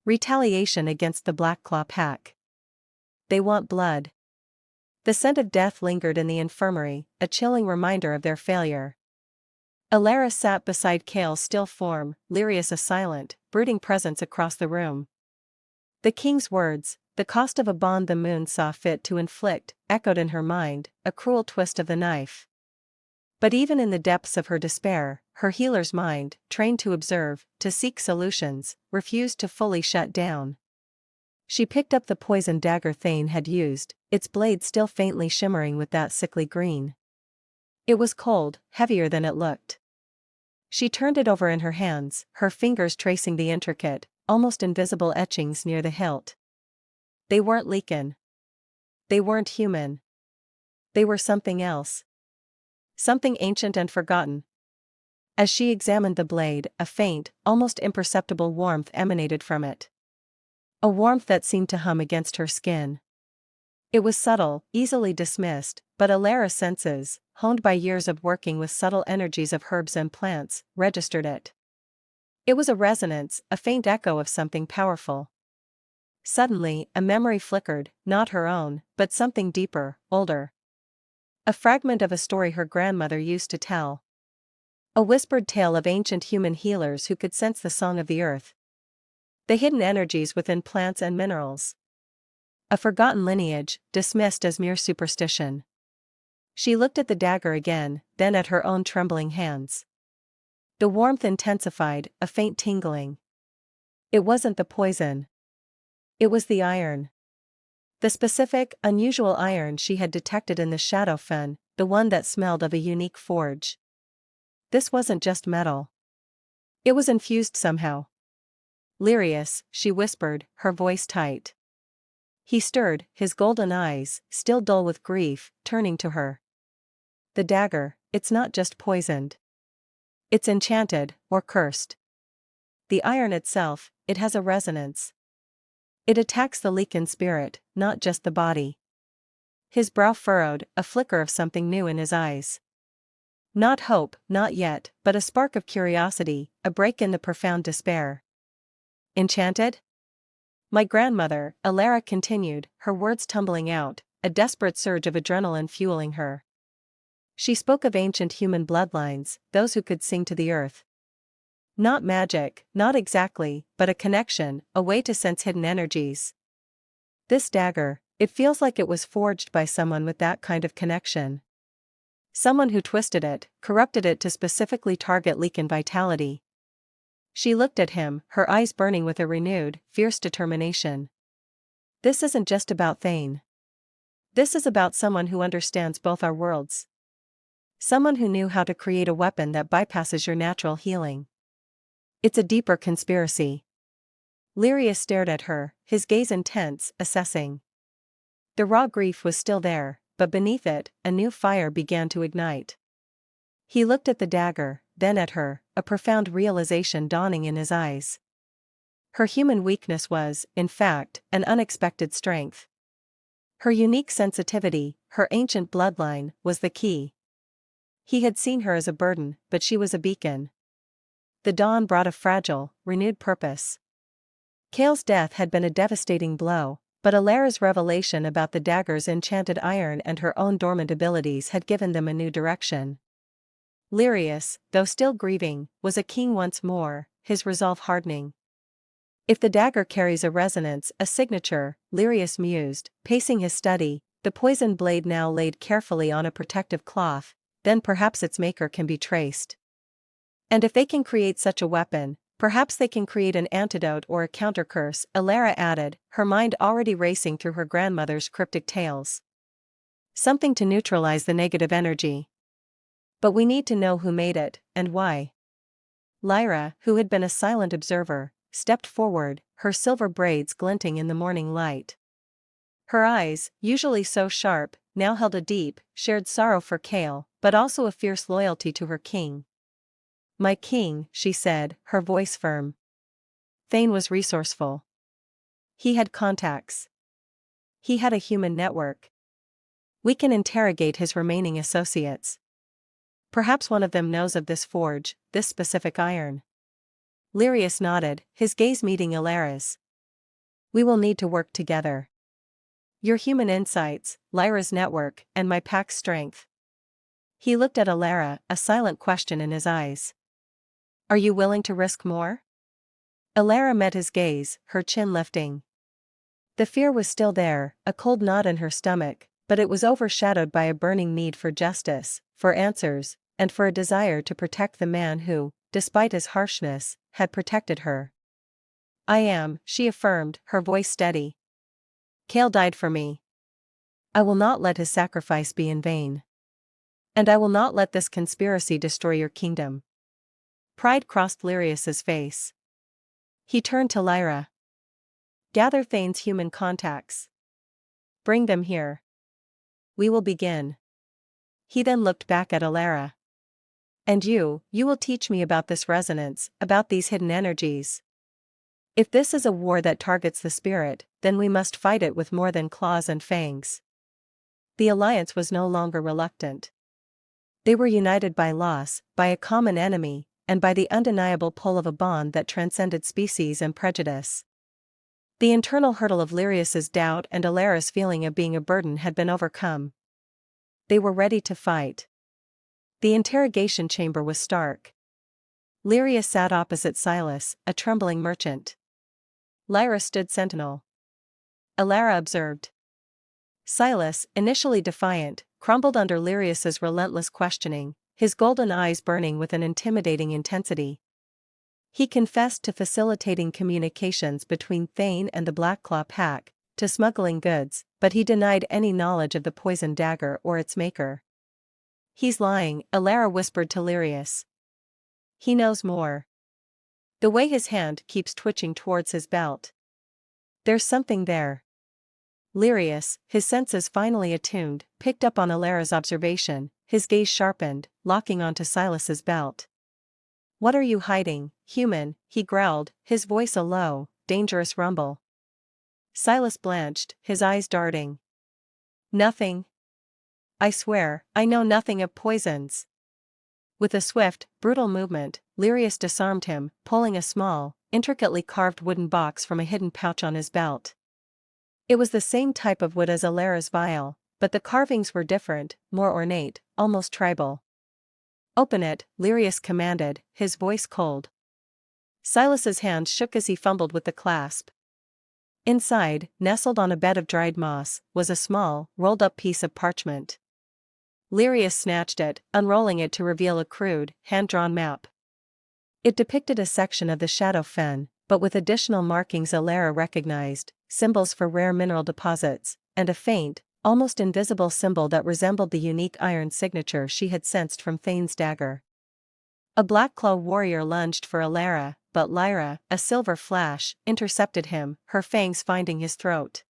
Retaliation against the Black Claw pack. They want blood. The scent of death lingered in the infirmary, a chilling reminder of their failure. Elena sat beside Kale's still form, Lyrius a silent, brooding presence across the room. The king's words, the cost of a bond the moon saw fit to inflict, echoed in her mind, a cruel twist of the knife. But even in the depths of her despair, her healer's mind, trained to observe, to seek solutions, refused to fully shut down. She picked up the poisoned dagger Thane had used, its blade still faintly shimmering with that sickly green. It was cold, heavier than it looked. She turned it over in her hands, her fingers tracing the intricate, almost invisible etchings near the hilt. They weren't Lycan. They weren't human. They were something else. Something ancient and forgotten. As she examined the blade, a faint, almost imperceptible warmth emanated from it. A warmth that seemed to hum against her skin. It was subtle, easily dismissed, but Elena's senses, honed by years of working with subtle energies of herbs and plants, registered it. It was a resonance, a faint echo of something powerful. Suddenly, a memory flickered, not her own, but something deeper, older. A fragment of a story her grandmother used to tell. A whispered tale of ancient human healers who could sense the song of the earth. The hidden energies within plants and minerals. A forgotten lineage, dismissed as mere superstition. She looked at the dagger again, then at her own trembling hands. The warmth intensified, a faint tingling. It wasn't the poison. It was the iron. The specific, unusual iron she had detected in the shadow fen, the one that smelled of a unique forge. This wasn't just metal. It was infused somehow. Lyrius, she whispered, her voice tight. He stirred, his golden eyes, still dull with grief, turning to her. The dagger, it's not just poisoned. It's enchanted, or cursed. The iron itself, it has a resonance. It attacks the Lycan spirit, not just the body. His brow furrowed, a flicker of something new in his eyes. Not hope, not yet, but a spark of curiosity, a break in the profound despair. Enchanted? My grandmother, Elena continued, her words tumbling out, a desperate surge of adrenaline fueling her. She spoke of ancient human bloodlines, those who could sing to the earth. Not magic, not exactly, but a connection, a way to sense hidden energies. This dagger, it feels like it was forged by someone with that kind of connection. Someone who twisted it, corrupted it to specifically target Lycan vitality. She looked at him, her eyes burning with a renewed, fierce determination. This isn't just about Thane. This is about someone who understands both our worlds. Someone who knew how to create a weapon that bypasses your natural healing. It's a deeper conspiracy. Lyrius stared at her, his gaze intense, assessing. The raw grief was still there, but beneath it, a new fire began to ignite. He looked at the dagger, then at her, a profound realization dawning in his eyes. Her human weakness was, in fact, an unexpected strength. Her unique sensitivity, her ancient bloodline, was the key. He had seen her as a burden, but she was a beacon. The dawn brought a fragile, renewed purpose. Kale's death had been a devastating blow, but Alera's revelation about the dagger's enchanted iron and her own dormant abilities had given them a new direction. Lyrius, though still grieving, was a king once more, his resolve hardening. If the dagger carries a resonance, a signature, Lyrius mused, pacing his study, the poisoned blade now laid carefully on a protective cloth, then perhaps its maker can be traced. And if they can create such a weapon, perhaps they can create an antidote or a countercurse, Elena added, her mind already racing through her grandmother's cryptic tales. Something to neutralize the negative energy. But we need to know who made it, and why. Lyra, who had been a silent observer, stepped forward, her silver braids glinting in the morning light. Her eyes, usually so sharp, now held a deep, shared sorrow for Kale, but also a fierce loyalty to her king. My king, she said, her voice firm. Thane was resourceful. He had contacts. He had a human network. We can interrogate his remaining associates. Perhaps one of them knows of this forge, this specific iron. Lyrius nodded, his gaze meeting Elena's. We will need to work together. Your human insights, Lyra's network, and my pack's strength. He looked at Elena, a silent question in his eyes. Are you willing to risk more? Elena met his gaze, her chin lifting. The fear was still there, a cold knot in her stomach, but it was overshadowed by a burning need for justice, for answers, and for a desire to protect the man who, despite his harshness, had protected her. I am, she affirmed, her voice steady. Kale died for me. I will not let his sacrifice be in vain. And I will not let this conspiracy destroy your kingdom. Pride crossed Lyrius's face. He turned to Lyra. Gather Thane's human contacts. Bring them here. We will begin. He then looked back at Elena. And you will teach me about this resonance, about these hidden energies. If this is a war that targets the spirit, then we must fight it with more than claws and fangs. The alliance was no longer reluctant. They were united by loss, by a common enemy, and by the undeniable pull of a bond that transcended species and prejudice. The internal hurdle of Lyrius's doubt and Elena's feeling of being a burden had been overcome. They were ready to fight. The interrogation chamber was stark. Lyrius sat opposite Silas, a trembling merchant. Lyra stood sentinel. Elena observed. Silas, initially defiant, crumbled under Lyrius's relentless questioning, his golden eyes burning with an intimidating intensity. He confessed to facilitating communications between Thane and the Blackclaw pack, to smuggling goods, but he denied any knowledge of the poisoned dagger or its maker. "He's lying," Elena whispered to Lyrius. "He knows more. The way his hand keeps twitching towards his belt. There's something there." Lyrius, his senses finally attuned, picked up on Elena's observation, his gaze sharpened, locking onto Silas's belt. "What are you hiding, human?" he growled, his voice a low, dangerous rumble. Silas blanched, his eyes darting. "Nothing. I swear, I know nothing of poisons." With a swift, brutal movement, Lyrius disarmed him, pulling a small, intricately carved wooden box from a hidden pouch on his belt. It was the same type of wood as Elena's vial, but the carvings were different, more ornate, almost tribal. "Open it," Lyrius commanded, his voice cold. Silas's hand shook as he fumbled with the clasp. Inside, nestled on a bed of dried moss, was a small, rolled-up piece of parchment. Lyrius snatched it, unrolling it to reveal a crude, hand-drawn map. It depicted a section of the Shadow Fen, but with additional markings Elena recognized, symbols for rare mineral deposits, and a faint, almost invisible symbol that resembled the unique iron signature she had sensed from Thane's dagger. A Blackclaw warrior lunged for Elena, but Lyra, a silver flash, intercepted him, her fangs finding his throat.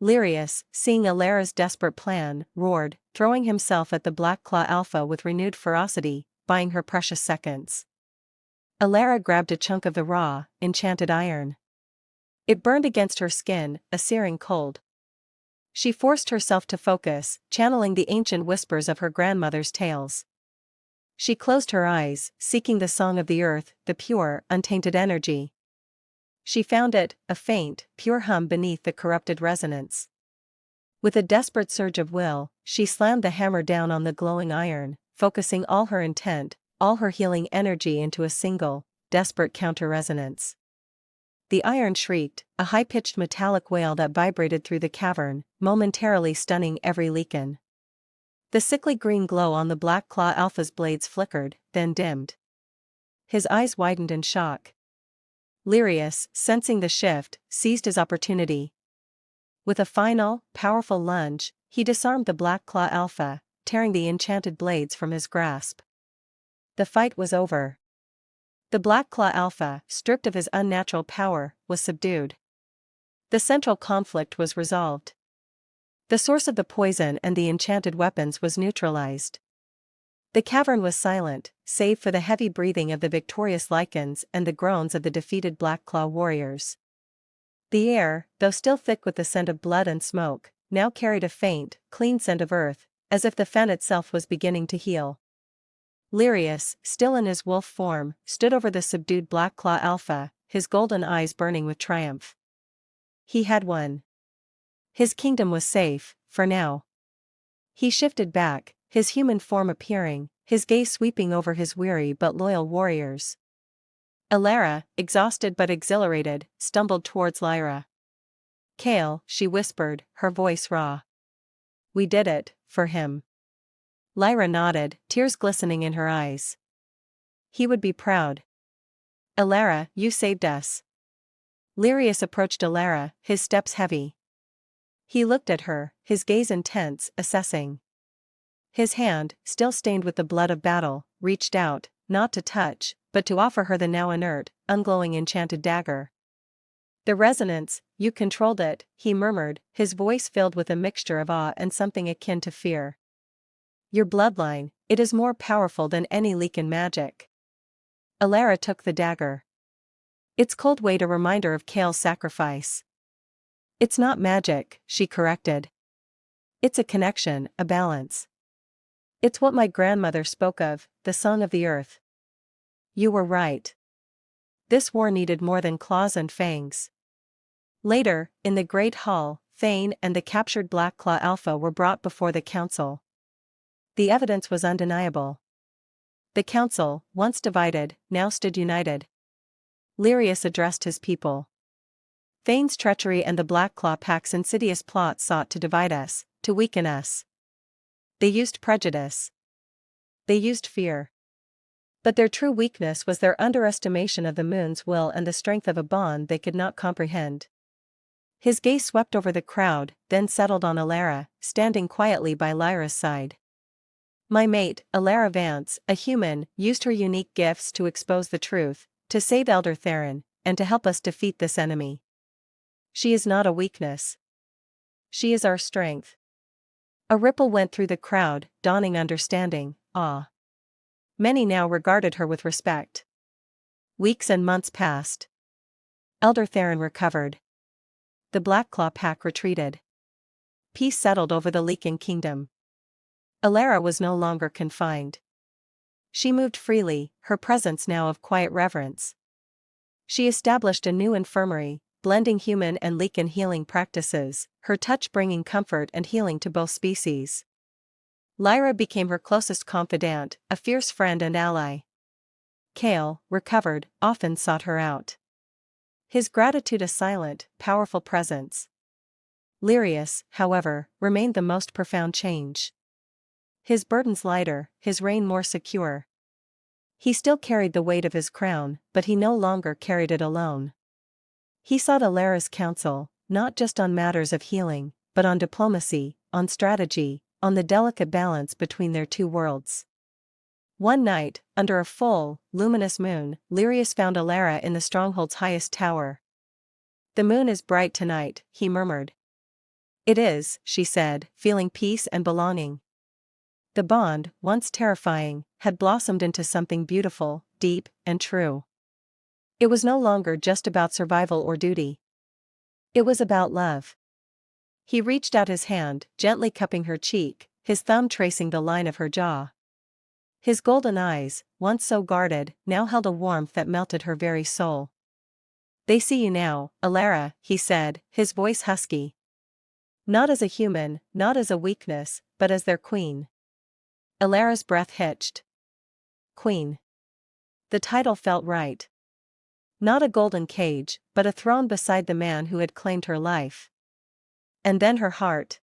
Lyrius, seeing Elena's desperate plan, roared, throwing himself at the Blackclaw Alpha with renewed ferocity, buying her precious seconds. Elena grabbed a chunk of the raw, enchanted iron. It burned against her skin, a searing cold. She forced herself to focus, channeling the ancient whispers of her grandmother's tales. She closed her eyes, seeking the song of the earth, the pure, untainted energy. She found it, a faint, pure hum beneath the corrupted resonance. With a desperate surge of will, she slammed the hammer down on the glowing iron, focusing all her intent, all her healing energy into a single, desperate counter-resonance. The iron shrieked, a high-pitched metallic wail that vibrated through the cavern, momentarily stunning every Lycan. The sickly green glow on the Blackclaw Alpha's blades flickered, then dimmed. His eyes widened in shock. Lyrius, sensing the shift, seized his opportunity. With a final, powerful lunge, he disarmed the Blackclaw Alpha, tearing the enchanted blades from his grasp. The fight was over. The Blackclaw Alpha, stripped of his unnatural power, was subdued. The central conflict was resolved. The source of the poison and the enchanted weapons was neutralized. The cavern was silent, save for the heavy breathing of the victorious Lycans and the groans of the defeated Blackclaw warriors. The air, though still thick with the scent of blood and smoke, now carried a faint, clean scent of earth, as if the fen itself was beginning to heal. Lyrius, still in his wolf form, stood over the subdued Blackclaw Alpha, his golden eyes burning with triumph. He had won. His kingdom was safe, for now. He shifted back, his human form appearing, his gaze sweeping over his weary but loyal warriors. Elena, exhausted but exhilarated, stumbled towards Lyra. "Kale," she whispered, her voice raw. "We did it, for him." Lyra nodded, tears glistening in her eyes. "He would be proud." "Elena, you saved us." Lyrius approached Elena, his steps heavy. He looked at her, his gaze intense, assessing. His hand, still stained with the blood of battle, reached out, not to touch, but to offer her the now inert, unglowing enchanted dagger. "The resonance, you controlled it," he murmured, his voice filled with a mixture of awe and something akin to fear. "Your bloodline, it is more powerful than any Lycan magic." Elena took the dagger. Its cold weight a reminder of Kale's sacrifice. "It's not magic," she corrected. "It's a connection, a balance. It's what my grandmother spoke of, the song of the earth." "You were right. This war needed more than claws and fangs." Later, in the Great Hall, Thane and the captured Blackclaw Alpha were brought before the council. The evidence was undeniable. The council, once divided, now stood united. Lyrius addressed his people. Thane's treachery and the Blackclaw Pack's insidious plot sought to divide us, to weaken us. They used prejudice. They used fear. But their true weakness was their underestimation of the moon's will and the strength of a bond they could not comprehend. His gaze swept over the crowd, then settled on Elena, standing quietly by Lyra's side. My mate, Elena Vance, a human, used her unique gifts to expose the truth, to save Elder Theron, and to help us defeat this enemy. She is not a weakness. She is our strength. A ripple went through the crowd, dawning understanding, awe. Many now regarded her with respect. Weeks and months passed. Elder Theron recovered. The Blackclaw Pack retreated. Peace settled over the Lycan kingdom. Elena was no longer confined. She moved freely, her presence now of quiet reverence. She established a new infirmary, blending human and Lycan healing practices, her touch bringing comfort and healing to both species. Lyra became her closest confidant, a fierce friend and ally. Kale, recovered, often sought her out. His gratitude a silent, powerful presence. Lyrius, however, remained the most profound change. His burdens lighter, his reign more secure. He still carried the weight of his crown, but he no longer carried it alone. He sought Alera's counsel, not just on matters of healing, but on diplomacy, on strategy, on the delicate balance between their two worlds. One night, under a full, luminous moon, Lyrius found Elena in the stronghold's highest tower. "The moon is bright tonight," he murmured. "It is," she said, feeling peace and belonging. The bond, once terrifying, had blossomed into something beautiful, deep, and true. It was no longer just about survival or duty. It was about love. He reached out his hand, gently cupping her cheek, his thumb tracing the line of her jaw. His golden eyes, once so guarded, now held a warmth that melted her very soul. "They see you now, Elena," he said, his voice husky. "Not as a human, not as a weakness, but as their queen." Elena's breath hitched. Queen. The title felt right. Not a golden cage, but a throne beside the man who had claimed her life. And then her heart.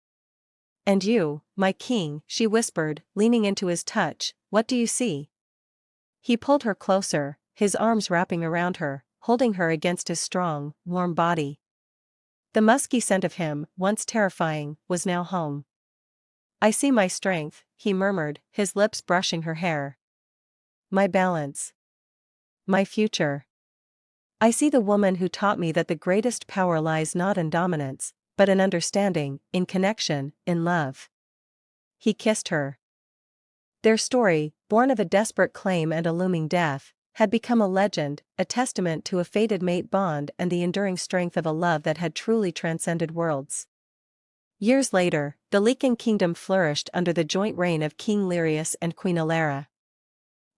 "And you, my king," she whispered, leaning into his touch, "what do you see?" He pulled her closer, his arms wrapping around her, holding her against his strong, warm body. The musky scent of him, once terrifying, was now home. "I see my strength," he murmured, his lips brushing her hair. "My balance. My future. I see the woman who taught me that the greatest power lies not in dominance, but in understanding, in connection, in love." He kissed her. Their story, born of a desperate claim and a looming death, had become a legend, a testament to a fated mate bond and the enduring strength of a love that had truly transcended worlds. Years later, the Lycan kingdom flourished under the joint reign of King Lyrius and Queen Elena.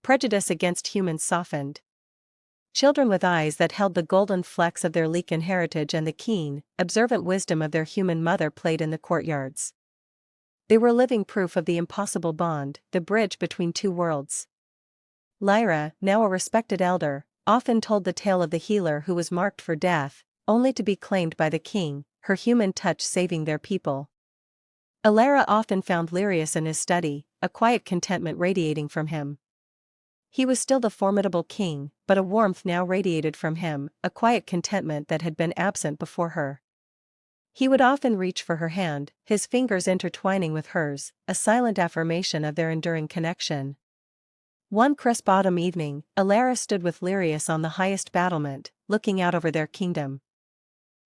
Prejudice against humans softened. Children with eyes that held the golden flecks of their Lycan heritage and the keen, observant wisdom of their human mother played in the courtyards. They were living proof of the impossible bond, the bridge between two worlds. Lyra, now a respected elder, often told the tale of the healer who was marked for death, only to be claimed by the king, her human touch saving their people. Elena often found Lyrius in his study, a quiet contentment radiating from him. He was still the formidable king, but a warmth now radiated from him, a quiet contentment that had been absent before her. He would often reach for her hand, his fingers intertwining with hers, a silent affirmation of their enduring connection. One crisp autumn evening, Elena stood with Lyrius on the highest battlement, looking out over their kingdom.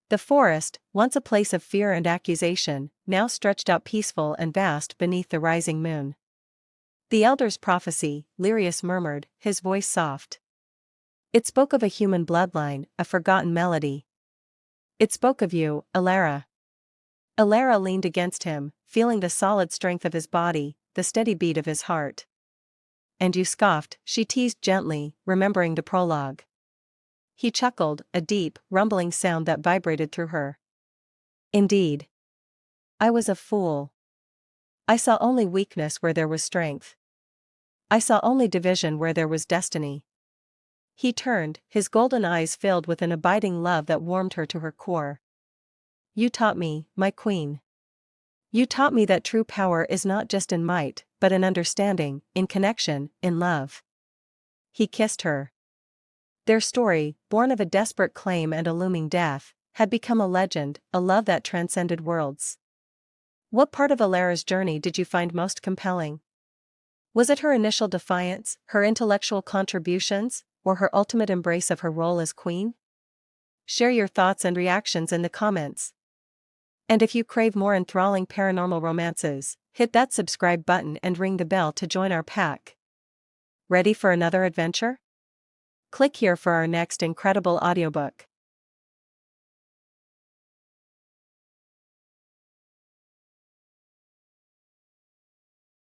The forest, once a place of fear and accusation, now stretched out peaceful and vast beneath the rising moon. "The elder's prophecy," Lyrius murmured, his voice soft. "It spoke of a human bloodline, a forgotten melody. It spoke of you, Elena." Elena leaned against him, feeling the solid strength of his body, the steady beat of his heart. "And you scoffed," she teased gently, remembering the prologue. He chuckled, a deep, rumbling sound that vibrated through her. "Indeed. I was a fool. I saw only weakness where there was strength. I saw only division where there was destiny." He turned, his golden eyes filled with an abiding love that warmed her to her core. You taught me, my queen. You taught me that true power is not just in might, but in understanding, in connection, in love. He kissed her. Their story, born of a desperate claim and a looming death, had become a legend, a love that transcended worlds. What part of Elera's journey did you find most compelling? Was it her initial defiance, her intellectual contributions, or her ultimate embrace of her role as queen? Share your thoughts and reactions in the comments. And if you crave more enthralling paranormal romances, hit that subscribe button and ring the bell to join our pack. Ready for another adventure? Click here for our next incredible audiobook.